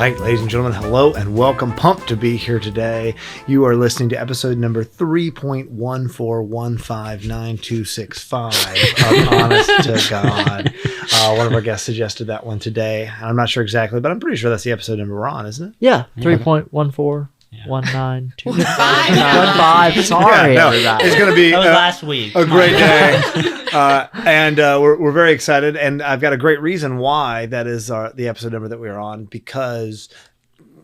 right, ladies and gentlemen, hello and welcome. Pumped to be here today. You are listening to episode number 3.1415926 of Honest to God. One of our guests suggested that one today. I'm not sure exactly, but I'm pretty sure that's the episode number we're on, isn't it? Yeah, 3.1419215. Sorry, everybody. It's going to be last week. A great day. And we're very excited. And I've got a great reason why that is the episode number that we are on, because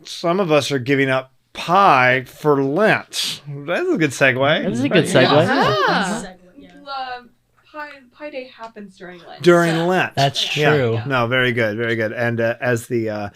some of us are giving up pie for Lent. That's a good segue. That's a good segue. Yeah. Pie Day happens during Lent. During Lent. That's true. Yeah. No, very good, very good. And as a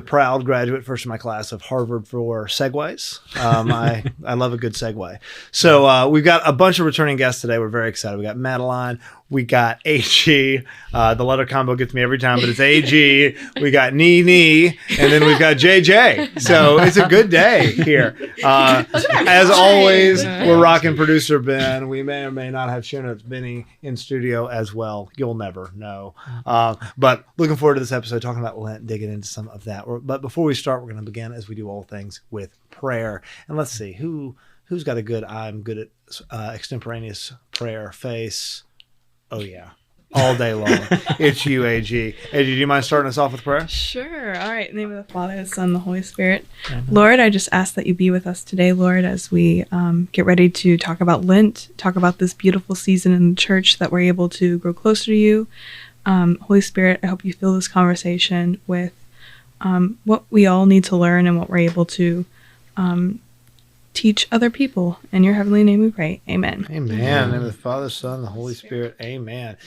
proud graduate, first in my class of Harvard for segues, I love a good segue. So we've got a bunch of returning guests today. We're very excited. We got Madeline. We got HTG. The letter combo gets me every time, but it's AG. We got Nini, and then we've got JJ. So it's a good day here. As always, we're rocking producer Ben. We may or may not have shown up Benny in studio as well. You'll never know. But looking forward to this episode, talking about Lent, digging into some of that. But before we start, we're going to begin, as we do all things, with prayer. And let's see, who's got a good I'm good at extemporaneous prayer face? Oh, yeah. All day long. It's you, AG. AG, do you mind starting us off with prayer? Sure. All right. In the name of the Father, the Son, and the Holy Spirit. Amen. Lord, I just ask that you be with us today, Lord, as we get ready to talk about Lent, talk about this beautiful season in the church that we're able to grow closer to you. Holy Spirit, I hope you fill this conversation with what we all need to learn and what we're able to teach other people. In your heavenly name we pray. Amen. Amen. In the name of the Father, Son, and the Holy Spirit. Amen.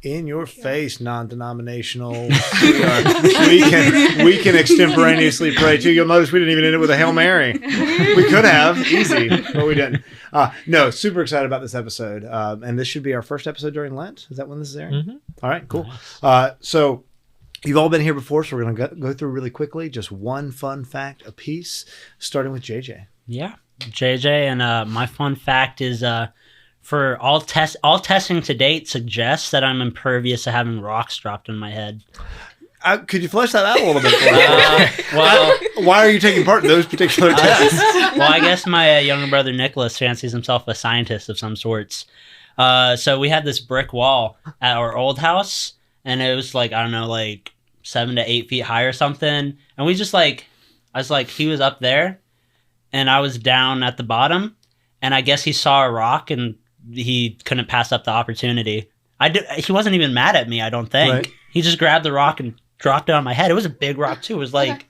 In your face, non-denominational. We can extemporaneously pray too. You'll notice we didn't even end it with a Hail Mary. We could have. Easy. But we didn't. No, super excited about this episode. And this should be our first episode during Lent. Is that when this is airing? Mm-hmm. All right, cool. Nice. So you've all been here before, so we're going to go through really quickly. Just one fun fact apiece, starting with JJ. Yeah. JJ, and my fun fact is for all testing to date suggests that I'm impervious to having rocks dropped on my head. Could you flesh that out a little bit for me? Why are you taking part in those particular tests? Well, I guess my younger brother Nicholas fancies himself a scientist of some sorts. So we had this brick wall at our old house, and it was like, I don't know, like 7 to 8 feet high or something. And we just I was like, he was up there, and I was down at the bottom, and I guess he saw a rock and he couldn't pass up the opportunity. He wasn't even mad at me, I don't think. Right. He just grabbed the rock and dropped it on my head. It was a big rock too. It was like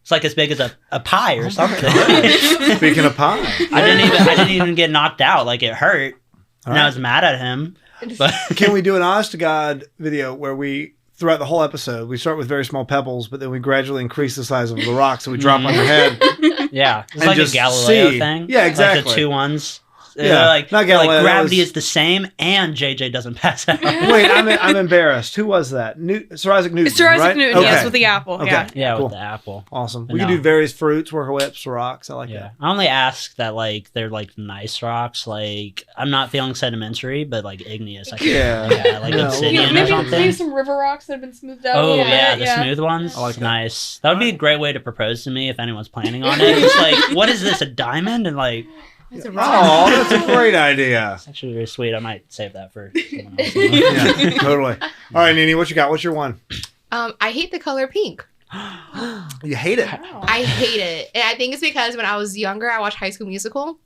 it's like as big as a pie or something. Speaking of pie, I didn't even get knocked out. Like, it hurt, and I was mad at him. But can we do an honest to God video where we, throughout the whole episode, we start with very small pebbles, but then we gradually increase the size of the rocks so we drop on your head? Yeah, it's like a Galileo thing. Yeah, exactly. Like the two ones. Yeah, like, not Galileo. Like gravity is the same, and JJ doesn't pass out. Wait, I'm embarrassed. Who was that? Sir Isaac Newton. Sir Isaac right? Newton, okay. yes, with the apple. Okay. Yeah, cool. with the apple. Awesome. But we can do various fruits, worker whips, rocks. I like that. I only ask that they're nice rocks. Like, I'm not feeling sedimentary, but igneous. Like obsidian or something. Maybe some river rocks that have been smoothed out. Oh yeah, the smooth ones. I like that. Nice. That would be a great way to propose to me if anyone's planning on it. Just what is this? A diamond? And that's a great idea. It's actually very sweet. I might save that for someone else. Yeah, totally. All right, Nini, what you got? What's your one? I hate the color pink. You hate it? I hate it. And I think it's because when I was younger, I watched High School Musical.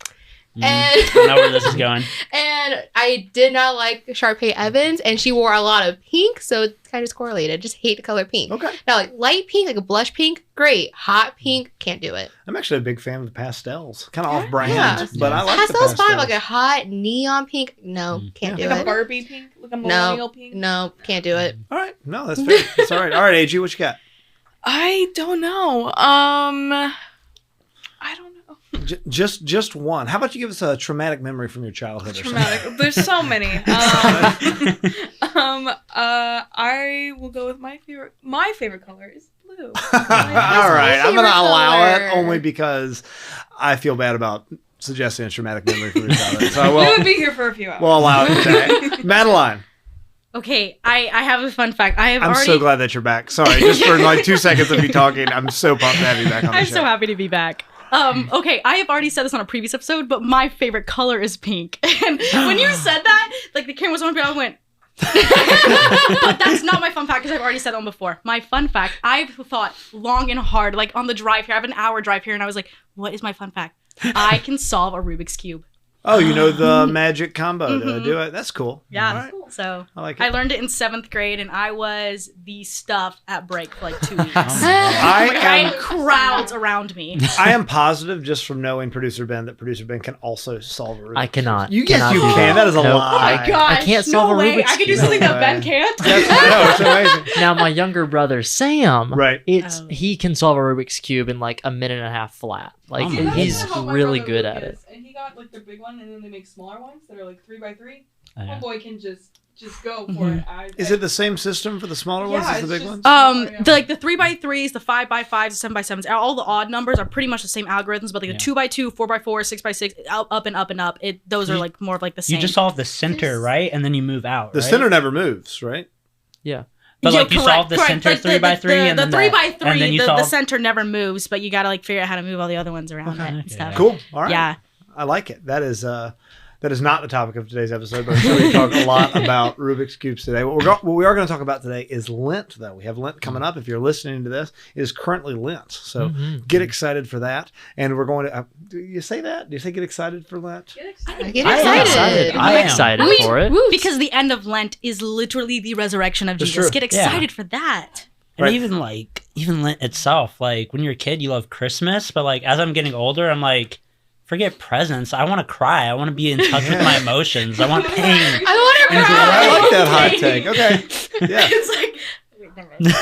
And I know where this is going. And I did not like Sharpay Evans, and she wore a lot of pink, so it kind of just correlated. Just hate the color pink. Okay. Now, light pink, like a blush pink, great. Hot pink, can't do it. I'm actually a big fan of the pastels. Kind of off-brand, but I like the pastels. pastels. Fine, like a hot neon pink, no, can't do it. Like a Barbie pink, like a millennial pink. No, can't do it. All right, no, that's fair. That's all right. All right, AG, what you got? I don't know. I don't know. Just one. How about you give us a traumatic memory from your childhood? Traumatic. There's so many. I will go with my favorite. My favorite color is blue. All right, I'm going to allow it only because I feel bad about suggesting a traumatic memory from your childhood. So we would be here for a few hours. We'll allow it today. Madeline. Okay, I have a fun fact. I'm so glad that you're back. Sorry, just for like 2 seconds of you talking, I'm so pumped to have you back on the I'm show. so happy to be back. Okay, I have already said this on a previous episode, but my favorite color is pink. And when you said that, like the camera was on me, I went. But that's not my fun fact because I've already said that one before. My fun fact, I've thought long and hard, like on the drive here. I have an hour drive here, and I was like, "What is my fun fact? I can solve a Rubik's cube." Oh, you know the magic combo to do it. That's cool. Yeah. All right. So I like it. I learned it in 7th grade, and I was the stuff at break for like 2 weeks. I had am crowds around me. I am positive just from knowing producer Ben that producer Ben can also solve a Rubik's I cannot. You yes, Cannot you do can. That is a Nope. lie. Oh my gosh! I can't solve no a way. Rubik's I could do Cube. something No that Ben way. can't. No, it's amazing. Now my younger brother Sam, Right. he can solve a Rubik's cube in like a minute and a half flat. Like Oh my he's goodness. really good at it. And he got like the big one, and then they make smaller ones that are like 3x3. Oh, yeah. Homeboy can just go for it. Is it the same system for the smaller ones as the big ones? The 3x3s, the 5x5s, the 7x7s, all the odd numbers are pretty much the same algorithms, but like the 2x2, 4x4, 6x6, up and up and up. Those are like more of like the same. You just solve the center, right? And then you move out. The right? center never moves, right? Yeah. But like you correct, solve the correct. center 3x3 and the then 3x3, and then you the solve. center never moves, but you gotta like figure out how to move all the other ones around it and stuff. Cool. All right. Yeah. I like it. That is not the topic of today's episode, but I'm sure we talk a lot about Rubik's Cubes today. What we are going to talk about today is Lent, though. We have Lent coming up. If you're listening to this, it is currently Lent. So get excited for that. And we're going to, do you say that? Do you say get excited for Lent? Get I excited. I'm excited for it. Because the end of Lent is literally the resurrection of That's Jesus. true. Get excited for that. And Right. even Lent itself, like when you're a kid, you love Christmas, but like as I'm getting older, I'm like, forget presents. I want to cry. I want to be in touch with my emotions. I want pain. I want to I cry. like that hot take. Okay. Yeah. It's like, wait, never mind.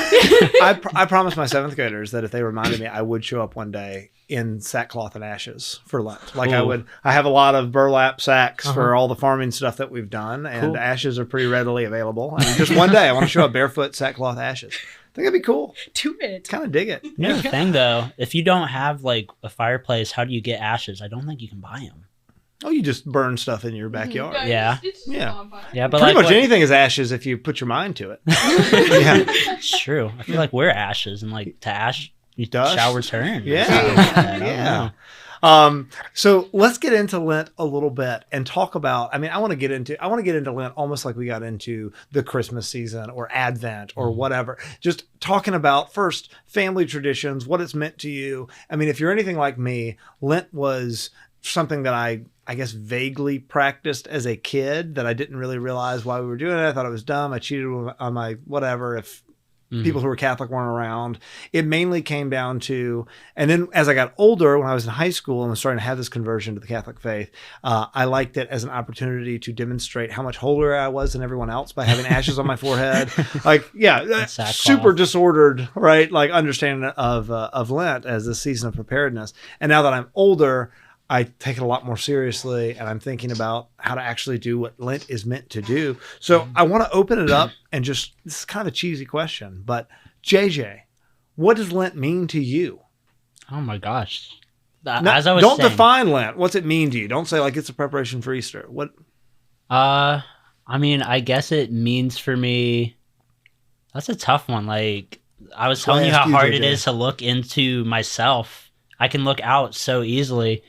I promised my 7th graders that if they reminded me, I would show up one day in sackcloth and ashes for Lent. Like Ooh. I have a lot of burlap sacks for all the farming stuff that we've done, and Cool. ashes are pretty readily available. I mean, just one day I want to show up barefoot, sackcloth, ashes. I think that'd be cool. Do it. Kind of dig it. Here's the thing, though. If you don't have like a fireplace, how do you get ashes? I don't think you can buy them. Oh, you just burn stuff in your backyard. Yeah. Yeah. Yeah, but Pretty like much anything is ashes if you put your mind to it. Yeah. It's true. I feel like we're ashes, and like to ash, you Dust? shall return. Yeah. I don't Yeah. know. So let's get into Lent a little bit and talk about, I want to get into Lent almost like we got into the Christmas season or Advent or whatever. Just talking about first family traditions, what it's meant to you. I mean, if you're anything like me, Lent was something that I guess vaguely practiced as a kid that I didn't really realize why we were doing it. I thought it was dumb. I cheated on my whatever if people who were Catholic weren't around. It mainly came down to, and then as I got older, when I was in high school and was starting to have this conversion to the Catholic faith, I liked it as an opportunity to demonstrate how much holier I was than everyone else by having ashes on my forehead. Like, yeah, sackcloth. super disordered, right? Like understanding of Lent as a season of preparedness. And now that I'm older, I take it a lot more seriously, and I'm thinking about how to actually do what Lent is meant to do. So I want to open it up and just, this is kind of a cheesy question, but JJ, what does Lent mean to you? Oh my gosh. No, As I was don't saying, define Lent. What's it mean to you? Don't say like it's a preparation for Easter. What? I guess it means for me. That's a tough one. Like I was telling you how hard it is to look into myself. I can look out so easily.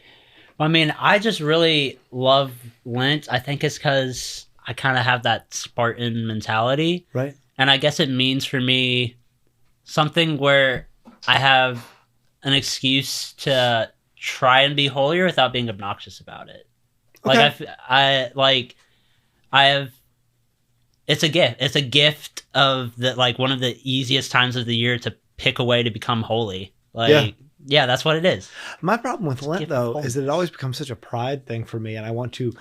I just really love Lent. I think it's because I kind of have that Spartan mentality. Right. And I guess it means for me something where I have an excuse to try and be holier without being obnoxious about it. Okay. It's a gift. It's a gift of one of the easiest times of the year to pick a way to become holy. Yeah, that's what it is. My problem with Lent, give though, hope. is that it always becomes such a pride thing for me, and I want to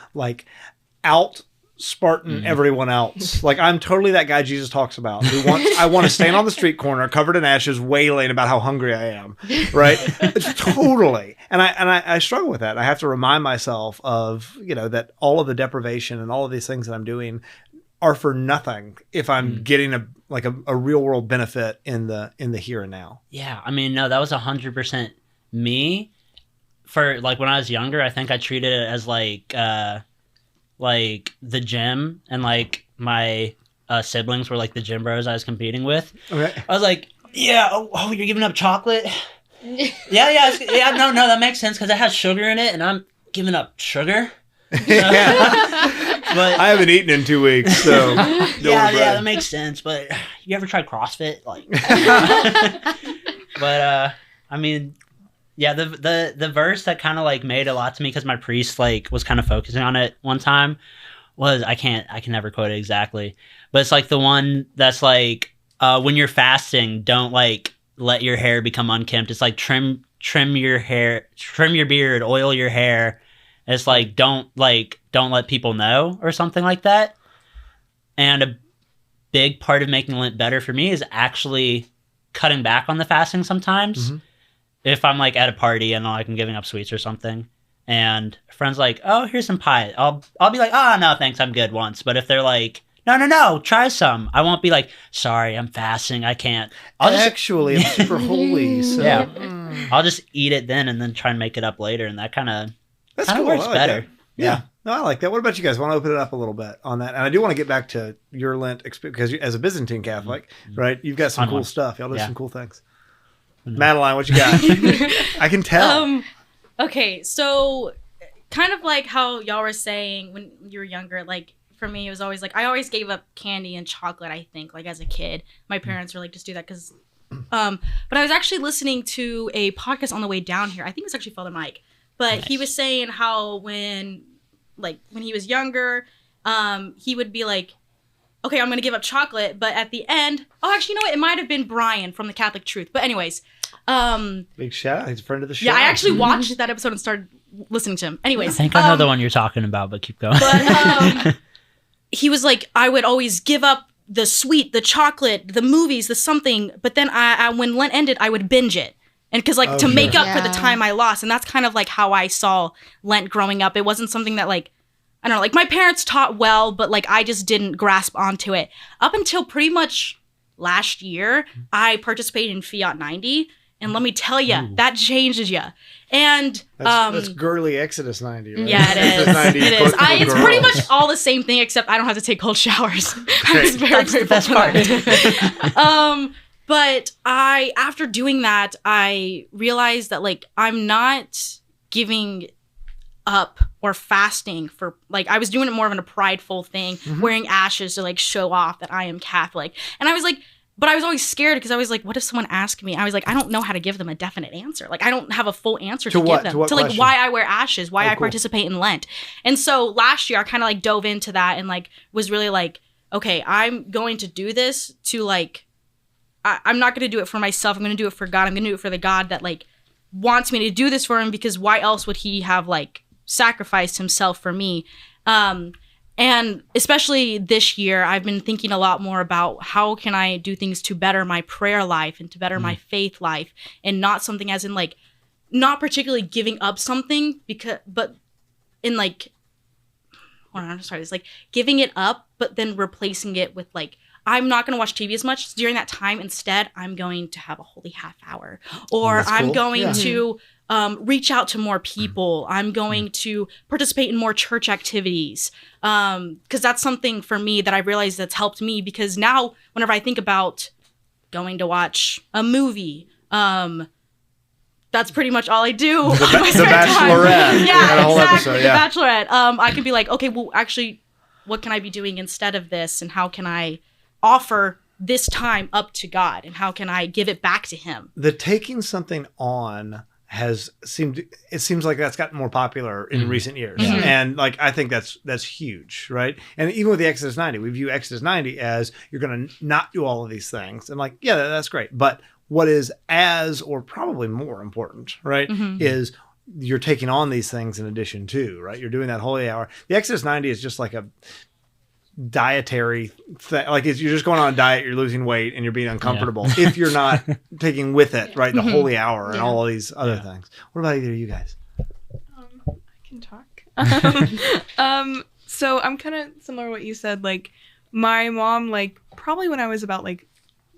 out Spartan everyone else. Like I'm totally that guy Jesus talks about who I want to stand on the street corner covered in ashes wailing about how hungry I am, right? It's totally. And I struggle with that. I have to remind myself of, that all of the deprivation and all of these things that I'm doing are for nothing if I'm getting a real world benefit in the here and now. Yeah, no, that was 100% me. For when I was younger, I think I treated it as the gym and my siblings were like the gym bros I was competing with. Okay. I was like, yeah, oh, you're giving up chocolate? Yeah, no, that makes sense because it has sugar in it, and I'm giving up sugar. But I haven't eaten in 2 weeks, so yeah, that makes sense. But you ever tried CrossFit? Like, but I mean, yeah, the verse that kind of like made a lot to me because my priest like was kind of focusing on it one time was I can never quote it exactly, but it's like the one that's like when you're fasting, don't like let your hair become unkempt. It's like trim your hair, trim your beard, oil your hair. It's like don't let people know or something like that. And a big part of making Lent better for me is actually cutting back on the fasting sometimes. Mm-hmm. If I'm like at a party and like I'm giving up sweets or something, and a friend's like, "Oh, here's some pie," I'll be like, "Oh no, thanks, I'm good." Once, but if they're like, No, try some. I won't be like, sorry, I'm fasting, I can't. I'm super holy, so yeah. I'll just eat it then and then try and make it up later, and that kind of cool. works better. Yeah. No, I like that. What about you guys? I want to open it up a little bit on that. And I do want to get back to your Lent experience, because as a Byzantine Catholic, right, you've got some cool stuff. Y'all do some cool things. Madeline, what you got? I can tell. Okay, so kind of like how y'all were saying when you were younger, like for me, it was always like, I always gave up candy and chocolate, I think, like as a kid. My parents were like, just do that because, but I was actually listening to a podcast on the way down here. I think it was actually Father Mike. But he was saying how when he was younger, he would be like, okay, I'm going to give up chocolate. But at the end, actually, you know what? It might have been Brian from the Catholic Truth. But anyways. Big shout out. He's a friend of the show. Yeah, I actually watched that episode and started listening to him. Anyways. I think I know the one you're talking about, but keep going. But he was like, I would always give up the sweet, the chocolate, the movies, the something. But then I when Lent ended, I would binge it. And because to make up for the time I lost. And that's kind of like how I saw Lent growing up. It wasn't something that I don't know, my parents taught well, but I just didn't grasp onto it. Up until pretty much last year, I participated in Fiat 90. And let me tell you, that changes you. And that's girly Exodus 90, right? Yeah, it is. Exodus 90 it is. It's pretty much all the same thing, except I don't have to take cold showers. I was very That's the best part. But after doing that, I realized that I'm not giving up or fasting for I was doing it more of a prideful thing, wearing ashes to show off that I am Catholic. And I was but I was always scared because I was what if someone asked me? I was I don't know how to give them a definite answer. I don't have a full answer to give them. To why I wear ashes, why I participate in Lent. And so last year I kind of dove into that and was really okay, I'm going to do this to I'm not going to do it for myself. I'm going to do it for God. I'm going to do it for the God that wants me to do this for him, because why else would he have sacrificed himself for me? And especially this year, I've been thinking a lot more about how can I do things to better my prayer life and to better my faith life, and not something as in not particularly giving up something but in I'm sorry, it's giving it up, but then replacing it with I'm not going to watch TV as much. So during that time, instead, I'm going to have a holy half hour, or I'm going to reach out to more people. I'm going to participate in more church activities, because that's something for me that I realized that's helped me, because now whenever I think about going to watch a movie, that's pretty much all I do. The Bachelorette. Yeah, whole exactly. Episode, yeah. The Bachelorette. I could be okay, well, actually, what can I be doing instead of this, and how can I offer this time up to God, and how can I give it back to him? The taking something on seems like that's gotten more popular in recent years. And I think that's huge, right? And even with the Exodus 90, we view Exodus 90 as you're going to not do all of these things. And yeah, that's great. But what is as, or probably more important, right, is you're taking on these things in addition to, right? You're doing that holy hour. The Exodus 90 is just a dietary thing. You're just going on a diet, you're losing weight, and you're being uncomfortable if you're not taking with it, right, the holy hour and all of these other things. What about either of you guys? I can talk. So I'm kind of similar to what you said. My mom, probably when I was about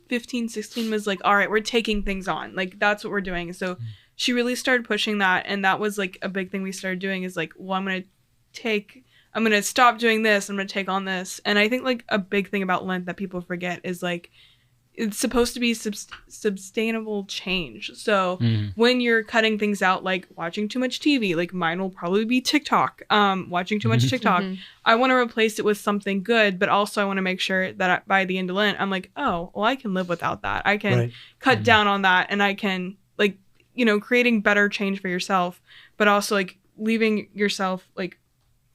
15, 16, was all right, we're taking things on. That's what we're doing. So she really started pushing that, and that was a big thing we started doing is well, I'm going to take I'm going to stop doing this. I'm going to take on this. And I think like a big thing about Lent that people forget is like, it's supposed to be sustainable change. So when you're cutting things out, like watching too much TV, like mine will probably be TikTok, watching too much TikTok, I want to replace it with something good, but also I want to make sure that by the end of Lent, I'm like, oh, well, I can live without that. I can cut down on that, and I can like, you know, creating better change for yourself, but also like leaving yourself like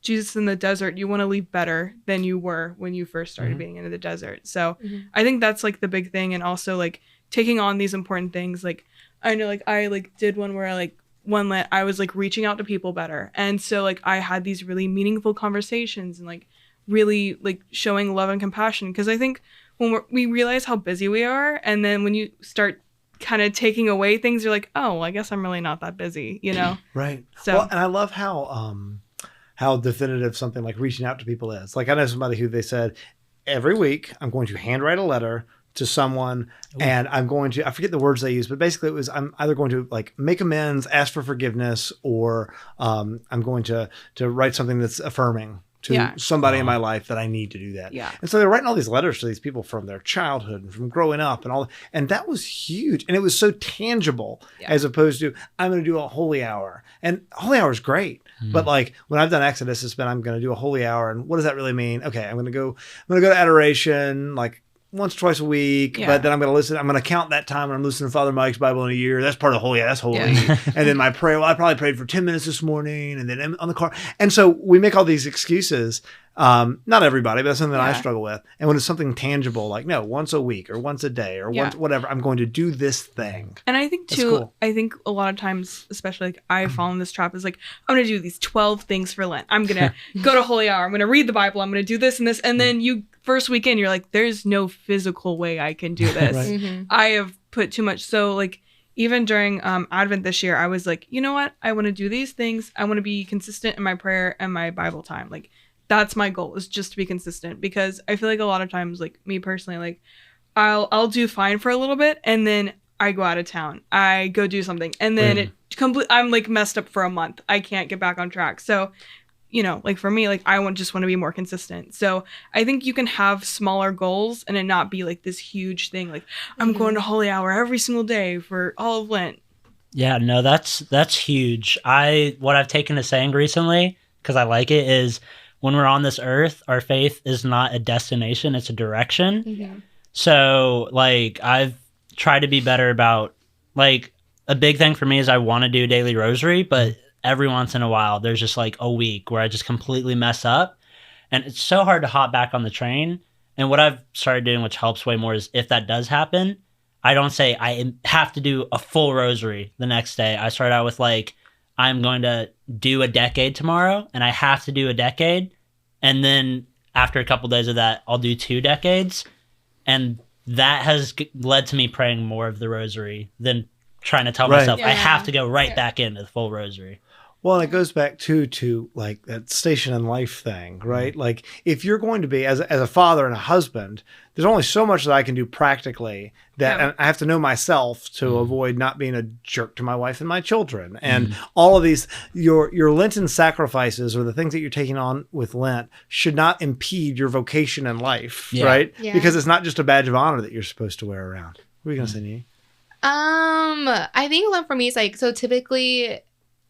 Jesus in the desert, you want to leave better than you were when you first started being into the desert. So I think that's like the big thing. And also like taking on these important things. Like I know like I like did one where I like one Lent, I was like reaching out to people better. And so like I had these really meaningful conversations and like really like showing love and compassion. Cause I think when we realize how busy we are, and then when you start kind of taking away things, you're like, oh, well, I guess I'm really not that busy, you know? Right. So, well, and I love how definitive something like reaching out to people is. Like I know somebody who they said, every week I'm going to handwrite a letter to someone and I'm going to, I forget the words they used, but basically it was, I'm either going to like make amends, ask for forgiveness, or I'm going to write something that's affirming to somebody in my life that I need to do that. Yeah. And so they're writing all these letters to these people from their childhood and from growing up and all, and that was huge. And it was so tangible as opposed to, I'm going to do a holy hour, and holy hour is great. But like when I've done Exodus, it's been, I'm going to do a holy hour. And what does that really mean? Okay. I'm going to go to adoration, like once, twice a week, but then I'm going to count that time when I'm listening to Father Mike's Bible in a year. That's part of holy. That's holy. And then my prayer, well, I probably prayed for 10 minutes this morning and then on the car. And so we make all these excuses. Not everybody, but that's something that I struggle with. And when it's something tangible, like no, once a week or once a day or once, whatever, I'm going to do this thing. And I think too, I think a lot of times, especially like I fall in this trap, is like, I'm going to do these 12 things for Lent. I'm going to go to holy hour. I'm going to read the Bible. I'm going to do this and this. And then you first weekend, you're like, there's no physical way I can do this. I have put too much. So like, even during Advent this year, I was like, you know what? I want to do these things. I want to be consistent in my prayer and my Bible time. Like, that's my goal, is just to be consistent, because I feel like a lot of times, like me personally, like I'll do fine for a little bit and then I go out of town, I go do something, and then I'm like messed up for a month. I can't get back on track. So, you know, like for me, like I just want to be more consistent. So I think you can have smaller goals and it not be like this huge thing. Like I'm going to holy hour every single day for all of Lent. Yeah, no, that's huge. What I've taken to saying recently, because I like it, is when we're on this earth, our faith is not a destination, it's a direction. So like I've tried to be better about, like, a big thing for me is I want to do a daily rosary, but every once in a while there's just like a week where I just completely mess up, and it's so hard to hop back on the train. And what I've started doing, which helps way more, is if that does happen, I don't say I have to do a full rosary the next day. I start out with like, I'm going to do a decade tomorrow, and I have to do a decade. And then after a couple days of that, I'll do 2 decades. And that has led to me praying more of the rosary than trying to tell myself I have to go back into the full rosary. Well, and it goes back to like that station in life thing, right? Like if you're going to be as a father and a husband, there's only so much that I can do practically that and I have to know myself to avoid not being a jerk to my wife and my children. And all of these, your Lenten sacrifices or the things that you're taking on with Lent should not impede your vocation in life, right? Yeah. Because it's not just a badge of honor that you're supposed to wear around. What are you going to say, Nee? I think Lent for me is like, so typically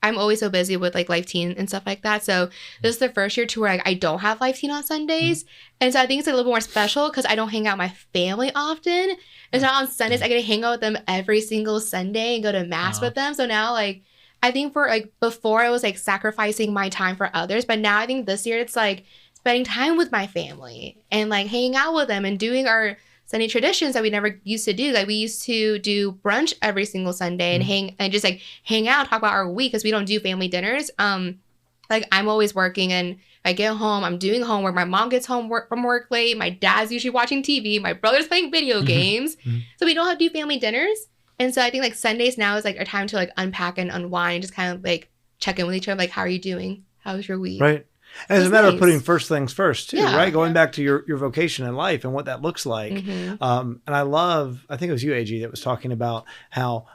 I'm always so busy with like Life Teen and stuff like that. So this is the first year to where I don't have Life Teen on Sundays. And so I think it's a little bit more special because I don't hang out with my family often. And so on Sundays, I get to hang out with them every single Sunday and go to mass with them. So now like, I think for like before I was like sacrificing my time for others. But now I think this year it's like spending time with my family and like hanging out with them and doing our Sunday traditions that we never used to do. Like we used to do brunch every single Sunday and hang out, talk about our week, because we don't do family dinners. Like I'm always working, and I get home, I'm doing homework. My mom gets home from work late. My dad's usually watching TV. My brother's playing video games. So we don't have to do family dinners. And so I think like Sundays now is like our time to like unpack and unwind, just kind of like check in with each other. Like, how are you doing? How was your week? Right. And it's a matter of putting first things first too, right? Going back to your vocation in life and what that looks like. And I think it was you, AG, that was talking about how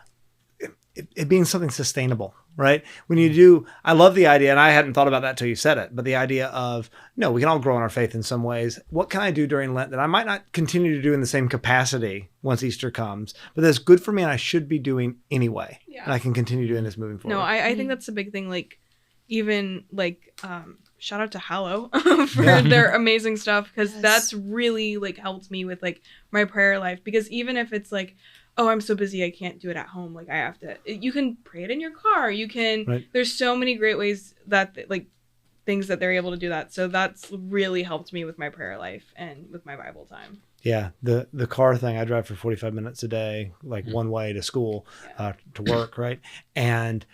it being something sustainable, right? When you do, I love the idea, and I hadn't thought about that till you said it, but the idea of, no, we can all grow in our faith in some ways. What can I do during Lent that I might not continue to do in the same capacity once Easter comes, but that's good for me and I should be doing anyway. Yeah. And I can continue doing this moving forward. No, I think that's a big thing. Like, even like, shout out to Hallow for their amazing stuff, because that's really like helped me with like my prayer life. Because even if it's like, oh, I'm so busy, I can't do it at home. Like, I have to, you can pray it in your car. You can, there's so many great ways that like things that they're able to do that. So that's really helped me with my prayer life and with my Bible time. Yeah. The car thing, I drive for 45 minutes a day, like one way to school, to work. Right. And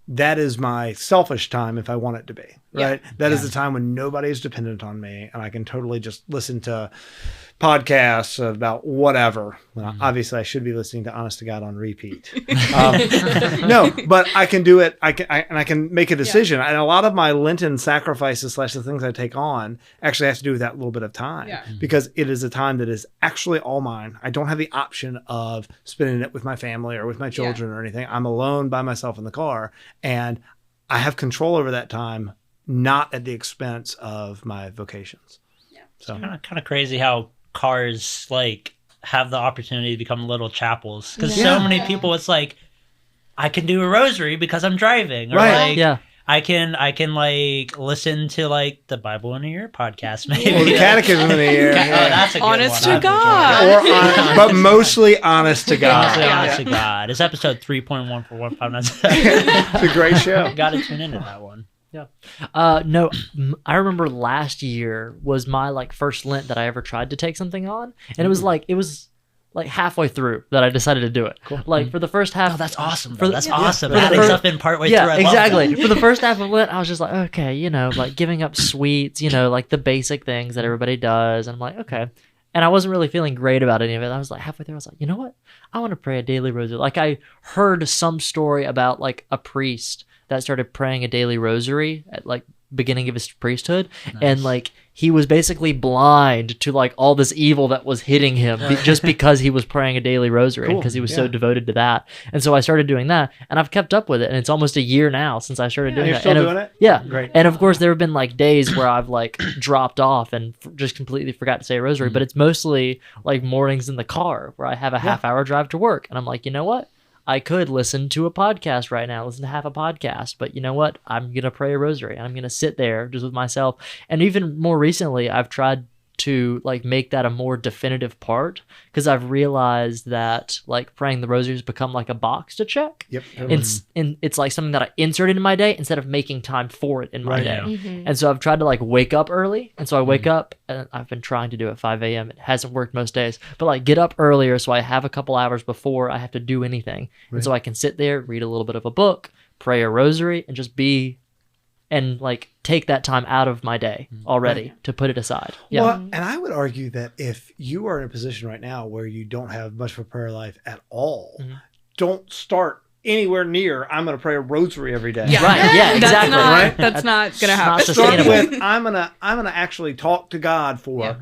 that is my selfish time if I want it to be, right? That is the time when nobody is dependent on me and I can totally just listen to podcasts about whatever. Well, obviously I should be listening to Honest to God on repeat. No, but I can do it. I can make a decision. And a lot of my Lenten sacrifices / the things I take on actually have to do with that little bit of time, because it is a time that is actually all mine. I don't have the option of spending it with my family or with my children or anything. I'm alone by myself in the car, and I have control over that time, not at the expense of my vocations. Yeah. So kind of crazy how cars like have the opportunity to become little chapels, because so many people, it's like, I can do a rosary because I'm driving, or like I can like listen to like the Bible in a Year podcast, maybe, or the Catechism in a Year. That's a good Honest one. to God, but mostly honest to God. Mostly honest to God. It's episode 3.1 for 159. It's a great show. Got to tune into that one. Yeah. No, I remember last year was my like first Lent that I ever tried to take something on, and it was like halfway through that I decided to do it. Cool. Like for the first half. Oh, that's awesome. That's awesome. Adding stuff in partway through. I exactly. love that. For the first half of Lent, I was just like, okay, like giving up sweets, like the basic things that everybody does, and I'm like, okay. And I wasn't really feeling great about any of it. I was like halfway through, I was like, you know what? I want to pray a daily rosary. Like I heard some story about like a priest that started praying a daily rosary at like beginning of his priesthood. Nice. And like he was basically blind to like all this evil that was hitting him just because he was praying a daily rosary, because he was so devoted to that. And so I started doing that, and I've kept up with it, and it's almost a year now since I started doing you're that. Still doing it? Yeah. Great. And of course there have been like days where I've like dropped off and just completely forgot to say a rosary, but it's mostly like mornings in the car where I have a half-hour drive to work, and I'm like, you know what? I could listen to a podcast right now, listen to half a podcast, but you know what? I'm going to pray a rosary, and I'm going to sit there just with myself. And even more recently, I've tried to like make that a more definitive part, because I've realized that like praying the rosary has become like a box to check. Yep. It's like something that I insert into my day instead of making time for it in my day. Mm-hmm. And so I've tried to like wake up early. And so I wake up, and I've been trying to do it at 5 a.m. It hasn't worked most days, but like get up earlier so I have a couple hours before I have to do anything. And so I can sit there, read a little bit of a book, pray a rosary, and just be, and like take that time out of my day already to put it aside. Yeah. Well, and I would argue that if you are in a position right now where you don't have much of a prayer life at all, don't start anywhere near, I'm going to pray a rosary every day. Yeah. Right. Yeah, exactly. That's not going to happen. Not Start sustainable. with, I'm going to actually talk to God for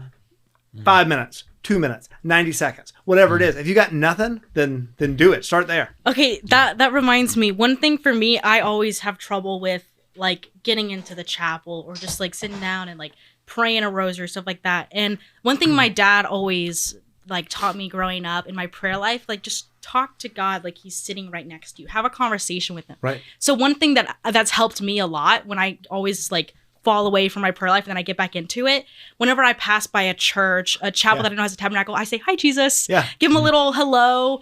5 minutes, 2 minutes, 90 seconds, whatever it is. If you got nothing, then do it. Start there. Okay, that reminds me. One thing for me, I always have trouble with like getting into the chapel or just like sitting down and like praying a rosary, stuff like that. And one thing my dad always like taught me growing up in my prayer life, like just talk to God like he's sitting right next to you. Have a conversation with him. Right. So one thing that's helped me a lot when I always like fall away from my prayer life and then I get back into it, whenever I pass by a church, a chapel that I know has a tabernacle, I say, "Hi, Jesus." Yeah. Give him a little hello.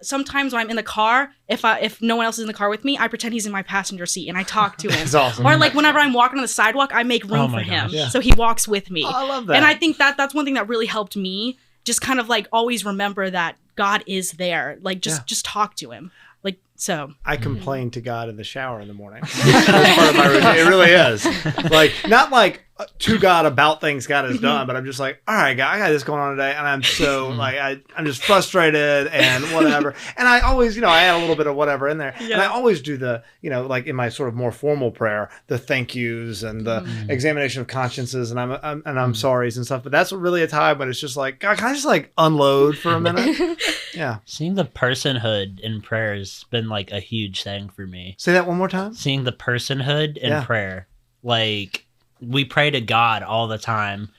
Sometimes when I'm in the car, if no one else is in the car with me, I pretend he's in my passenger seat and I talk to him. That's awesome. Or like whenever I'm walking on the sidewalk, I make room for him. Yeah. So he walks with me. Oh, I love that. And I think that's one thing that really helped me just kind of like always remember that God is there. Like just talk to him. Like, so I complain to God in the shower in the morning. That's part of my routine. It really is. Like, not like, to God about things God has done, but I'm just like, all right, God, I got this going on today, and I'm so like I'm just frustrated and whatever. And I always, I add a little bit of whatever in there, and I always do the, like in my sort of more formal prayer, the thank yous and the examination of consciences, and I'm sorry's and stuff. But that's really a time when it's just like, God, can I just like unload for a minute? Yeah. Seeing the personhood in prayer has been like a huge thing for me. Say that one more time. Seeing the personhood in prayer, like. We pray to God all the time.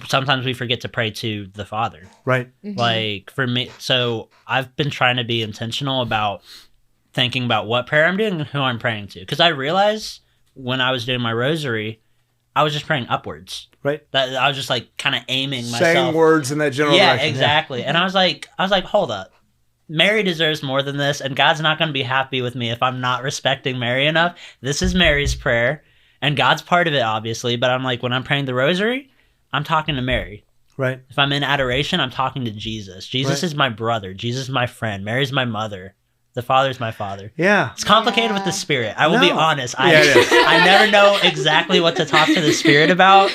Sometimes we forget to pray to the Father. Right. Mm-hmm. Like for me, so I've been trying to be intentional about thinking about what prayer I'm doing and who I'm praying to. Because I realized when I was doing my rosary, I was just praying upwards. Right. That I was just like kind of aiming myself. Saying words in that general direction. Yeah, exactly. And I was like, hold up. Mary deserves more than this, and God's not going to be happy with me if I'm not respecting Mary enough. This is Mary's prayer. And God's part of it, obviously, but I'm like, when I'm praying the rosary, I'm talking to Mary. Right. If I'm in adoration, I'm talking to Jesus. Jesus is my brother. Jesus is my friend. Mary's my mother. The Father's my father. Yeah. It's complicated with the Spirit. I will be honest. Yeah, it is. I never know exactly what to talk to the Spirit about.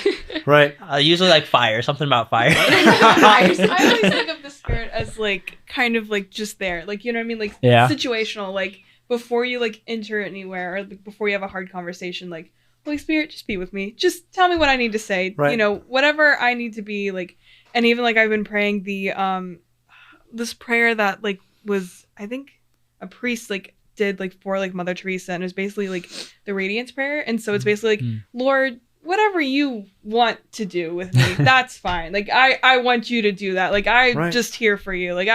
Right. Usually like fire, something about fire. I always think of the Spirit as like kind of like just there, like, you know what I mean, like situational, like before you like enter anywhere or like, before you have a hard conversation, like, Holy Spirit, just be with me. Just tell me what I need to say. Right. Whatever I need to be like. And even like I've been praying the this prayer that like was, I think a priest like did like for like Mother Teresa, and it was basically like the Radiance prayer. And so it's basically like, Lord, whatever you want to do with me, that's fine. Like I want you to do that. Like I'm just here for you. Like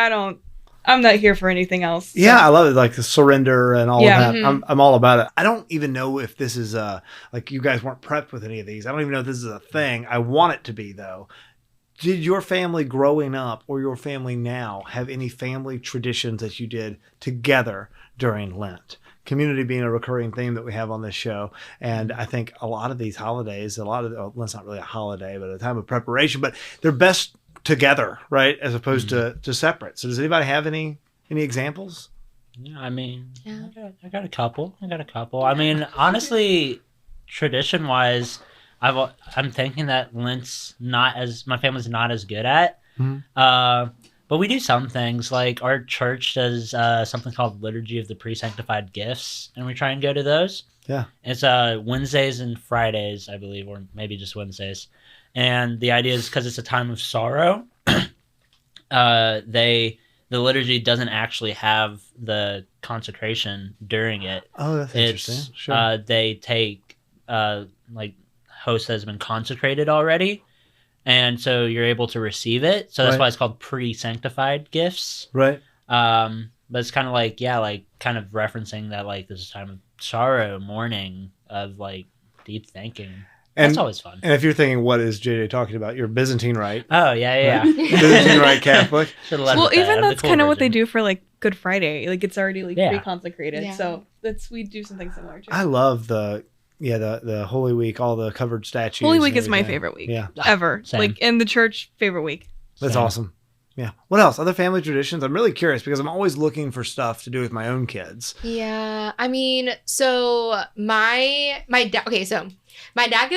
I'm not here for anything else. So. Yeah, I love it. Like the surrender and all of that. Mm-hmm. I'm all about it. I don't even know if this is like you guys weren't prepped with any of these. I don't even know if this is a thing. I want it to be though. Did your family growing up or your family now have any family traditions that you did together during Lent? Community being a recurring theme that we have on this show. And I think a lot of these holidays, Lent's not really a holiday, but a time of preparation, but they're best together, right? As opposed to separate. So does anybody have any examples? Yeah, I mean, I got a couple. I mean, honestly, tradition-wise, I'm thinking that Lent's my family's not as good at. But we do some things. Like our church does something called Liturgy of the Pre-Sanctified Gifts, and we try and go to those. Yeah. It's Wednesdays and Fridays, I believe, or maybe just Wednesdays. And the idea is because it's a time of sorrow, the liturgy doesn't actually have the consecration during it. Oh, that's interesting. Sure. They take like host has been consecrated already, and so you're able to receive it. So that's why it's called pre-sanctified gifts. Right. But it's kind of like kind of referencing that like this is a time of sorrow, mourning, of like deep thinking. And that's always fun. And if you're thinking, what is JJ talking about? You're Byzantine Rite. Oh, yeah. Byzantine Rite Catholic. Well, even that's kind of what they do for like Good Friday. Like it's already like pre-consecrated. Yeah. So we do something similar too. I love the Holy Week, all the covered statues. Holy Week is my favorite week ever. Same. Like in the church, favorite week. That's awesome. Yeah. What else? Other family traditions? I'm really curious because I'm always looking for stuff to do with my own kids. Yeah. I mean, so my dad. Okay, so my dad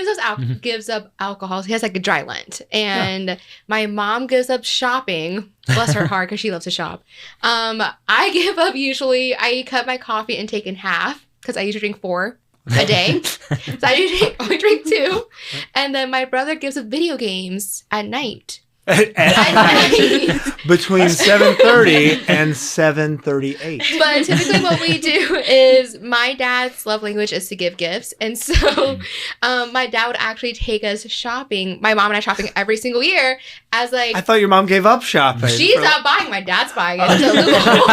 gives up alcohol. So he has like a dry Lent, and my mom gives up shopping. Bless her heart, because she loves to shop. I give up usually. I cut my coffee intake in half because I usually drink 4 a day. So I usually only drink 2, and then my brother gives up video games at night. Between 7:30 and 7:38. But typically what we do is my dad's love language is to give gifts. And so my dad would actually take us shopping, my mom and I shopping every single year as like... I thought your mom gave up shopping. She's not buying, my dad's buying it. It's a loophole.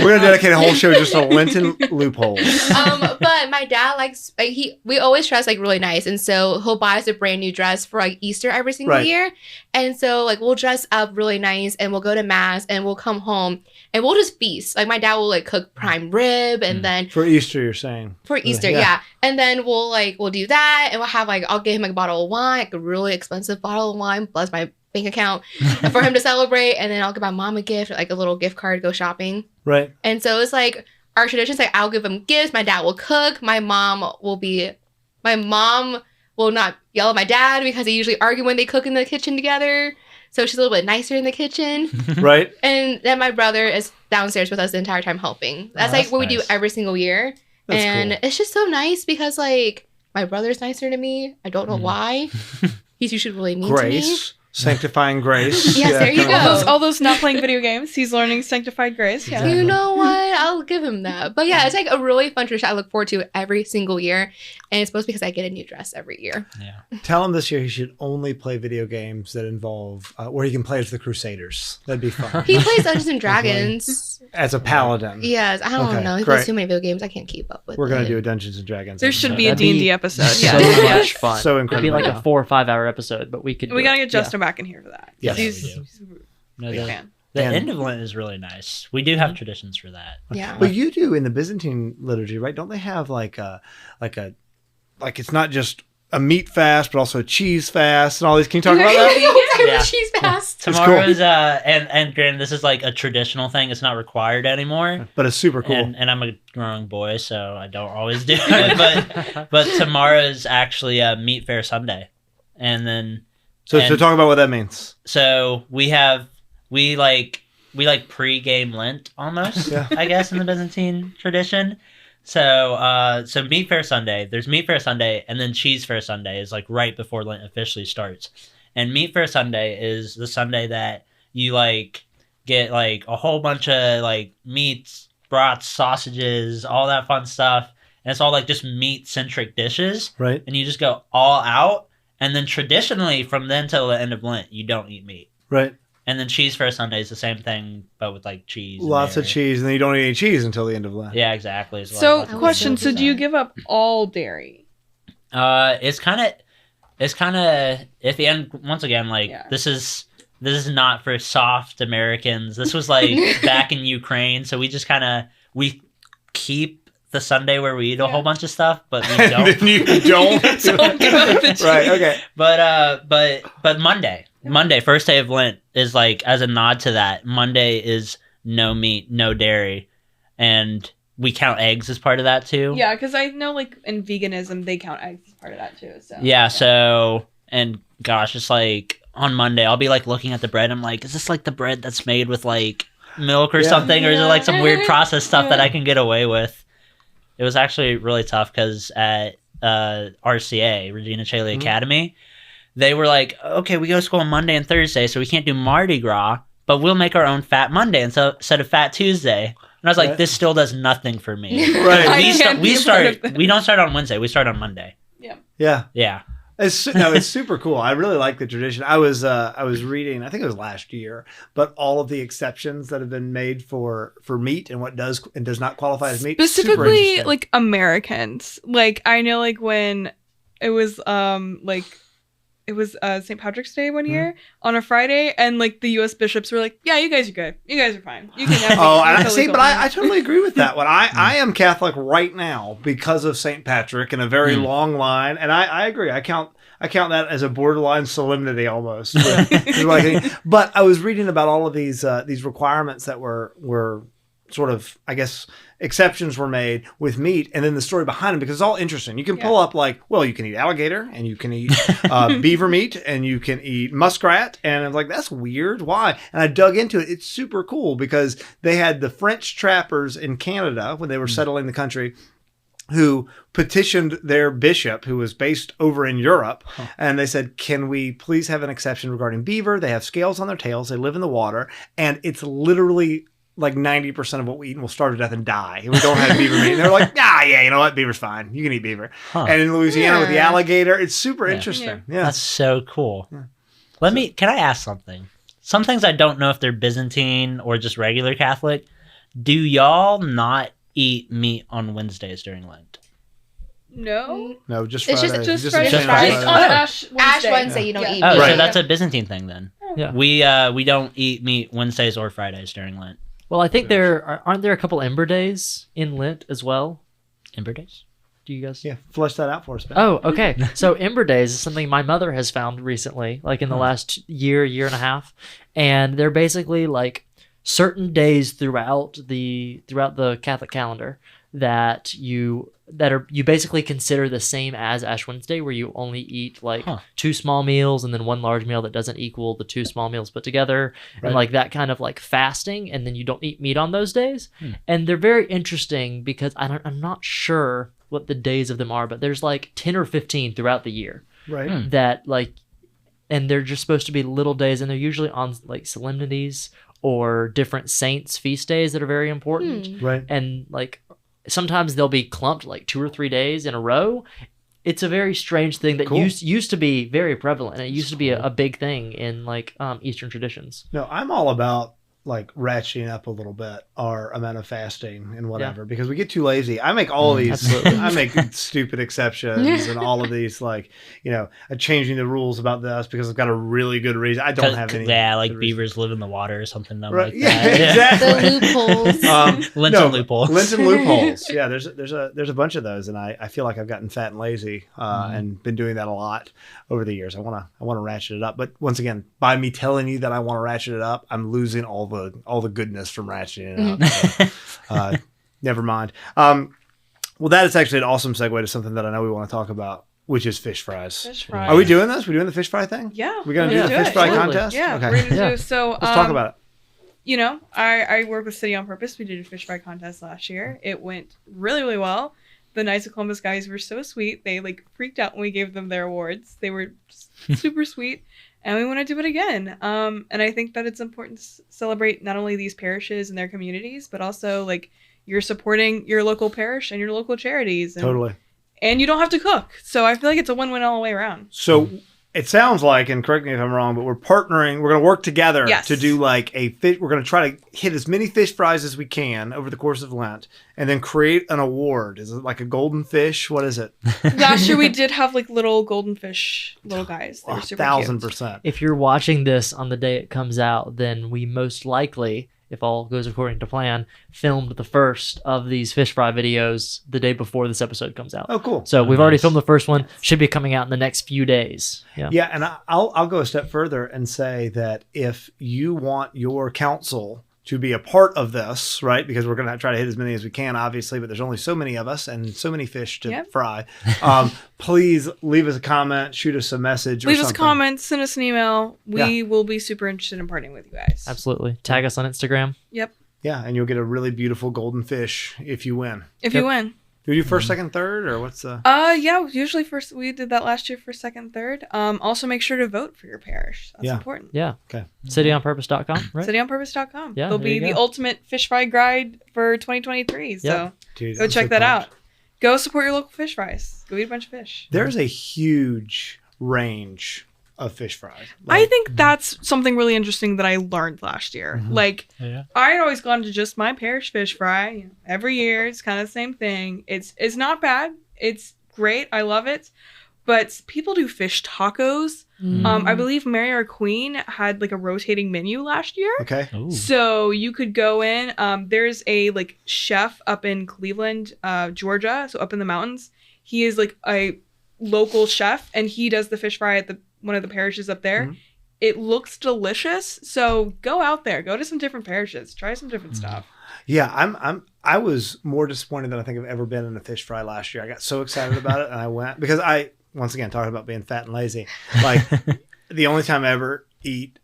We're going to dedicate a whole show just to Lenten loopholes. But my dad likes, we always dress like really nice. And so he'll buy us a brand new dress for like Easter every single year. And so like we'll dress up really nice and we'll go to mass and we'll come home and we'll just feast. Like my dad will like cook prime rib and then for Easter you're saying. For Easter, yeah. And then we'll do that and we'll have like I'll give him like a bottle of wine, like a really expensive bottle of wine, bless my bank account for him to celebrate, and then I'll give my mom a gift, like a little gift card to go shopping. Right. And so it's like our traditions, like I'll give him gifts, my dad will cook, my mom will not yell at my dad because they usually argue when they cook in the kitchen together. So she's a little bit nicer in the kitchen. Right. And then my brother is downstairs with us the entire time helping. That's like that's what we do nice. every single year. That's and cool. it's just so nice because like my brother's nicer to me. I don't know why. He's usually really mean to me. Grace. Sanctifying grace. Yes, there you come on. go. All those not playing video games. He's learning sanctified grace. Yeah. You know what? I'll give him that. But yeah, it's like a really fun tradition I look forward to every single year. And it's supposed because I get a new dress every year. Yeah. Tell him this year he should only play video games that involve where he can play as the Crusaders. That'd be fun. He plays Dungeons and Dragons. As a paladin. Yes, I don't Okay, know. He great. plays too many video games. I can't keep up with We're gonna it. do a Dungeons and Dragons. There should episode. be a That'd be D&D episode. So Yeah. much fun. So It'd be incredible. like a 4 or 5 hour episode, but we could. We do gotta it. get Justin back in here for that. Yes. He's Yeah, we he's No, a big the fan. And- end of Lent is really nice. We do have traditions for that. Yeah. But you do in the Byzantine liturgy, right? Don't they have like it's not just a meat fast, but also a cheese fast and all these? Can you talk about that? Yeah. She's fast. It's Tomorrow's and granted, this is like a traditional thing. It's not required anymore. But it's super cool. And I'm a growing boy, so I don't always do it. But tomorrow's actually Meat Fair Sunday, and then so and- talk about what that means. so we like pre-game Lent almost, Yeah. I guess, in the Byzantine tradition. So Meat Fair Sunday, there's Meat Fair Sunday, and then Cheese Fair Sunday is like right before Lent officially starts. And Meat Fair Sunday is the Sunday that you like get like a whole bunch of like meats, brats, sausages, all that fun stuff. And it's all like just meat centric dishes. Right. And you just go all out. And then traditionally from then till the end of Lent, you don't eat meat. Right. And then Cheese Fair Sunday is the same thing, but with like cheese. and Lots of dairy. cheese, and then you don't eat any cheese until the end of Lent. Yeah, exactly. So, lots of question: stuff. so do you give up all dairy? It's kind of iffy. And once again, like Yeah. this is not for soft Americans. This was like back in Ukraine, so we just we keep the Sunday where we eat a whole bunch of stuff, but we And don't. then you don't. Don't give up the cheese. Right. Okay. But Monday, first day of Lent, is like as a nod to that. Monday is no meat, no dairy, and we count eggs as part of that too. Yeah, because I know like in veganism they count eggs as part of that too. So Yeah, so, and gosh, it's like on Monday, I'll be like looking at the bread. I'm like, is this like the bread that's made with like milk or Yeah. something? Or is it like some weird Yeah. processed stuff that Yeah. I can get away with? It was actually really tough because at RCA, Regina Caeli Mhm. Academy, they were like, okay, we go to school on Monday and Thursday, so we can't do Mardi Gras, but we'll make our own Fat Monday instead of Fat Tuesday. And I was like, Right. this still does nothing for me. Right. I we can't be a part of that. we don't start on Wednesday, we start on Monday. Yeah. Yeah. It's super cool. I really like the tradition. I was reading, I think it was last year, but all of the exceptions that have been made for meat and what does and does not qualify as meat. Super specifically interesting. like Americans. Like I know like when it was St. Patrick's Day one year on a Friday, and like the U.S. bishops were like, "Yeah, you guys are good. You guys are fine. You can have." Oh, meat. You're I totally see, cool." but I totally agree with that one. I am Catholic right now because of St. Patrick in a very long line, and I agree. I count that as a borderline solemnity almost. But I was reading about all of these requirements that were sort of, I guess, exceptions were made with meat, and then the story behind them, because it's all interesting. You can pull up like, well, you can eat alligator, and you can eat beaver meat, and you can eat muskrat, and I'm like, that's weird. Why? And I dug into it. It's super cool because they had the French trappers in Canada when they were settling the country, who petitioned their bishop, who was based over in Europe, and they said, can we please have an exception regarding beaver? They have scales on their tails, they live in the water, and it's literally like 90% of what we eat, and we'll starve to death and die if we don't have beaver meat. And they're like, yeah, you know what? Beaver's fine. You can eat beaver. Huh. And in Louisiana with the Yeah. alligator, it's super Yeah. interesting. Yeah. That's so cool. Can I ask something? Some things I don't know if they're Byzantine or just regular Catholic. Do y'all not eat meat on Wednesdays during Lent? No, No, just It's Friday. just Friday. Just Friday. Friday. on Oh. Ash Ash Wednesday, you don't eat Oh, meat. so that's a Byzantine thing then. Yeah. We don't eat meat Wednesdays or Fridays during Lent. Well, I think aren't there a couple Ember days in Lent as well? Ember days? Do you guys? Yeah, flesh that out for us, Ben. Oh, okay. So Ember days is something my mother has found recently, like in the last year and a half, and they're basically like certain days throughout the Catholic calendar that you basically consider the same as Ash Wednesday, where you only eat like 2 small meals and then 1 large meal that doesn't equal the 2 small meals put together, and like that kind of like fasting, and then you don't eat meat on those days. And they're very interesting because I'm not sure what the days of them are, but there's like 10 or 15 throughout the year, Right. that like, and they're just supposed to be little days, and they're usually on like solemnities or different saints' feast days that are very important. Right. And like sometimes they'll be clumped like 2 or 3 days in a row. It's a very strange thing that used to be very prevalent, and it used to be a big thing in like Eastern traditions. No, I'm all about like ratcheting up a little bit our amount of fasting and whatever, because we get too lazy. I make all these, I make stupid exceptions and all of these, like, you know, changing the rules about this because I've got a really good reason. I don't have any. Yeah, like beavers live in the water or something dumb Right. like Yeah, that. exactly. The loopholes. Lenten loopholes. Lenten loopholes. Yeah, there's a bunch of those, and I feel like I've gotten fat and lazy and been doing that a lot over the years. I want to ratchet it up, but once again, by me telling you that I want to ratchet it up, I'm losing all the goodness from ratcheting it up. So, never mind. Well, that is actually an awesome segue to something that I know we want to talk about, which is fish fries. Fish fries. Are we doing this? We're doing the fish fry thing? Yeah. We're going to do the fish fry contest? Yeah, Okay. we're going to Yeah. do. So, Let's talk about it. You know, I work with City on Purpose. We did a fish fry contest last year. It went really, really well. The Knights of Columbus guys were so sweet. They like freaked out when we gave them their awards. They were super sweet. And we want to do it again. And I think that it's important to celebrate not only these parishes and their communities, but also like you're supporting your local parish and your local charities. And, Totally. And you don't have to cook. So I feel like it's a win-win all the way around. So it sounds like, and correct me if I'm wrong, but we're partnering. We're going to work together to do like a fish. We're going to try to hit as many fish fries as we can over the course of Lent, and then create an award. Is it like a golden fish? What is it? Last year we did have like little golden fish, little guys. They were super 1,000%. If you're watching this on the day it comes out, then we most likely, if all goes according to plan, filmed the first of these fish fry videos the day before this episode comes out. Oh, cool. So we've already filmed the first one. Should be coming out in the next few days. Yeah. Yeah, and I'll go a step further and say that if you want your council to be a part of this, right? Because we're going to try to hit as many as we can, obviously, but there's only so many of us and so many fish to fry. Please leave us a comment, shoot us a message, Leave or us something. comments, send us an email. We will be super interested in partnering with you guys. Absolutely. Tag us on Instagram. Yep. Yeah, and you'll get a really beautiful golden fish if you win. If you win. Do we do first, second, third, or what's the? Yeah, usually first. We did that last year for second, third. Also, make sure to vote for your parish. That's important. Yeah. Okay. CityOnPurpose.com, right? CityOnPurpose.com. Yeah, There'll there be you the go. ultimate fish fry guide for 2023. So Dude, go I'm check so that pumped. out. Go support your local fish fries. Go eat a bunch of fish. There's a huge range of fish fries. I think that's something really interesting that I learned last year. Like, Yeah. I had always gone to just my parish fish fry. You know, every year, it's kind of the same thing. It's not bad. It's great. I love it. But people do fish tacos. I believe Mary Our Queen had like a rotating menu last year. Okay. Ooh. So you could go in. There's a like chef up in Cleveland, Georgia. So up in the mountains. He is like a local chef, and he does the fish fry at one of the parishes up there. It looks delicious. So go out there, go to some different parishes, try some different stuff. Yeah, I was more disappointed than I think I've ever been in a fish fry last year. I got so excited about it, and I went because once again talking about being fat and lazy. Like the only time I ever eat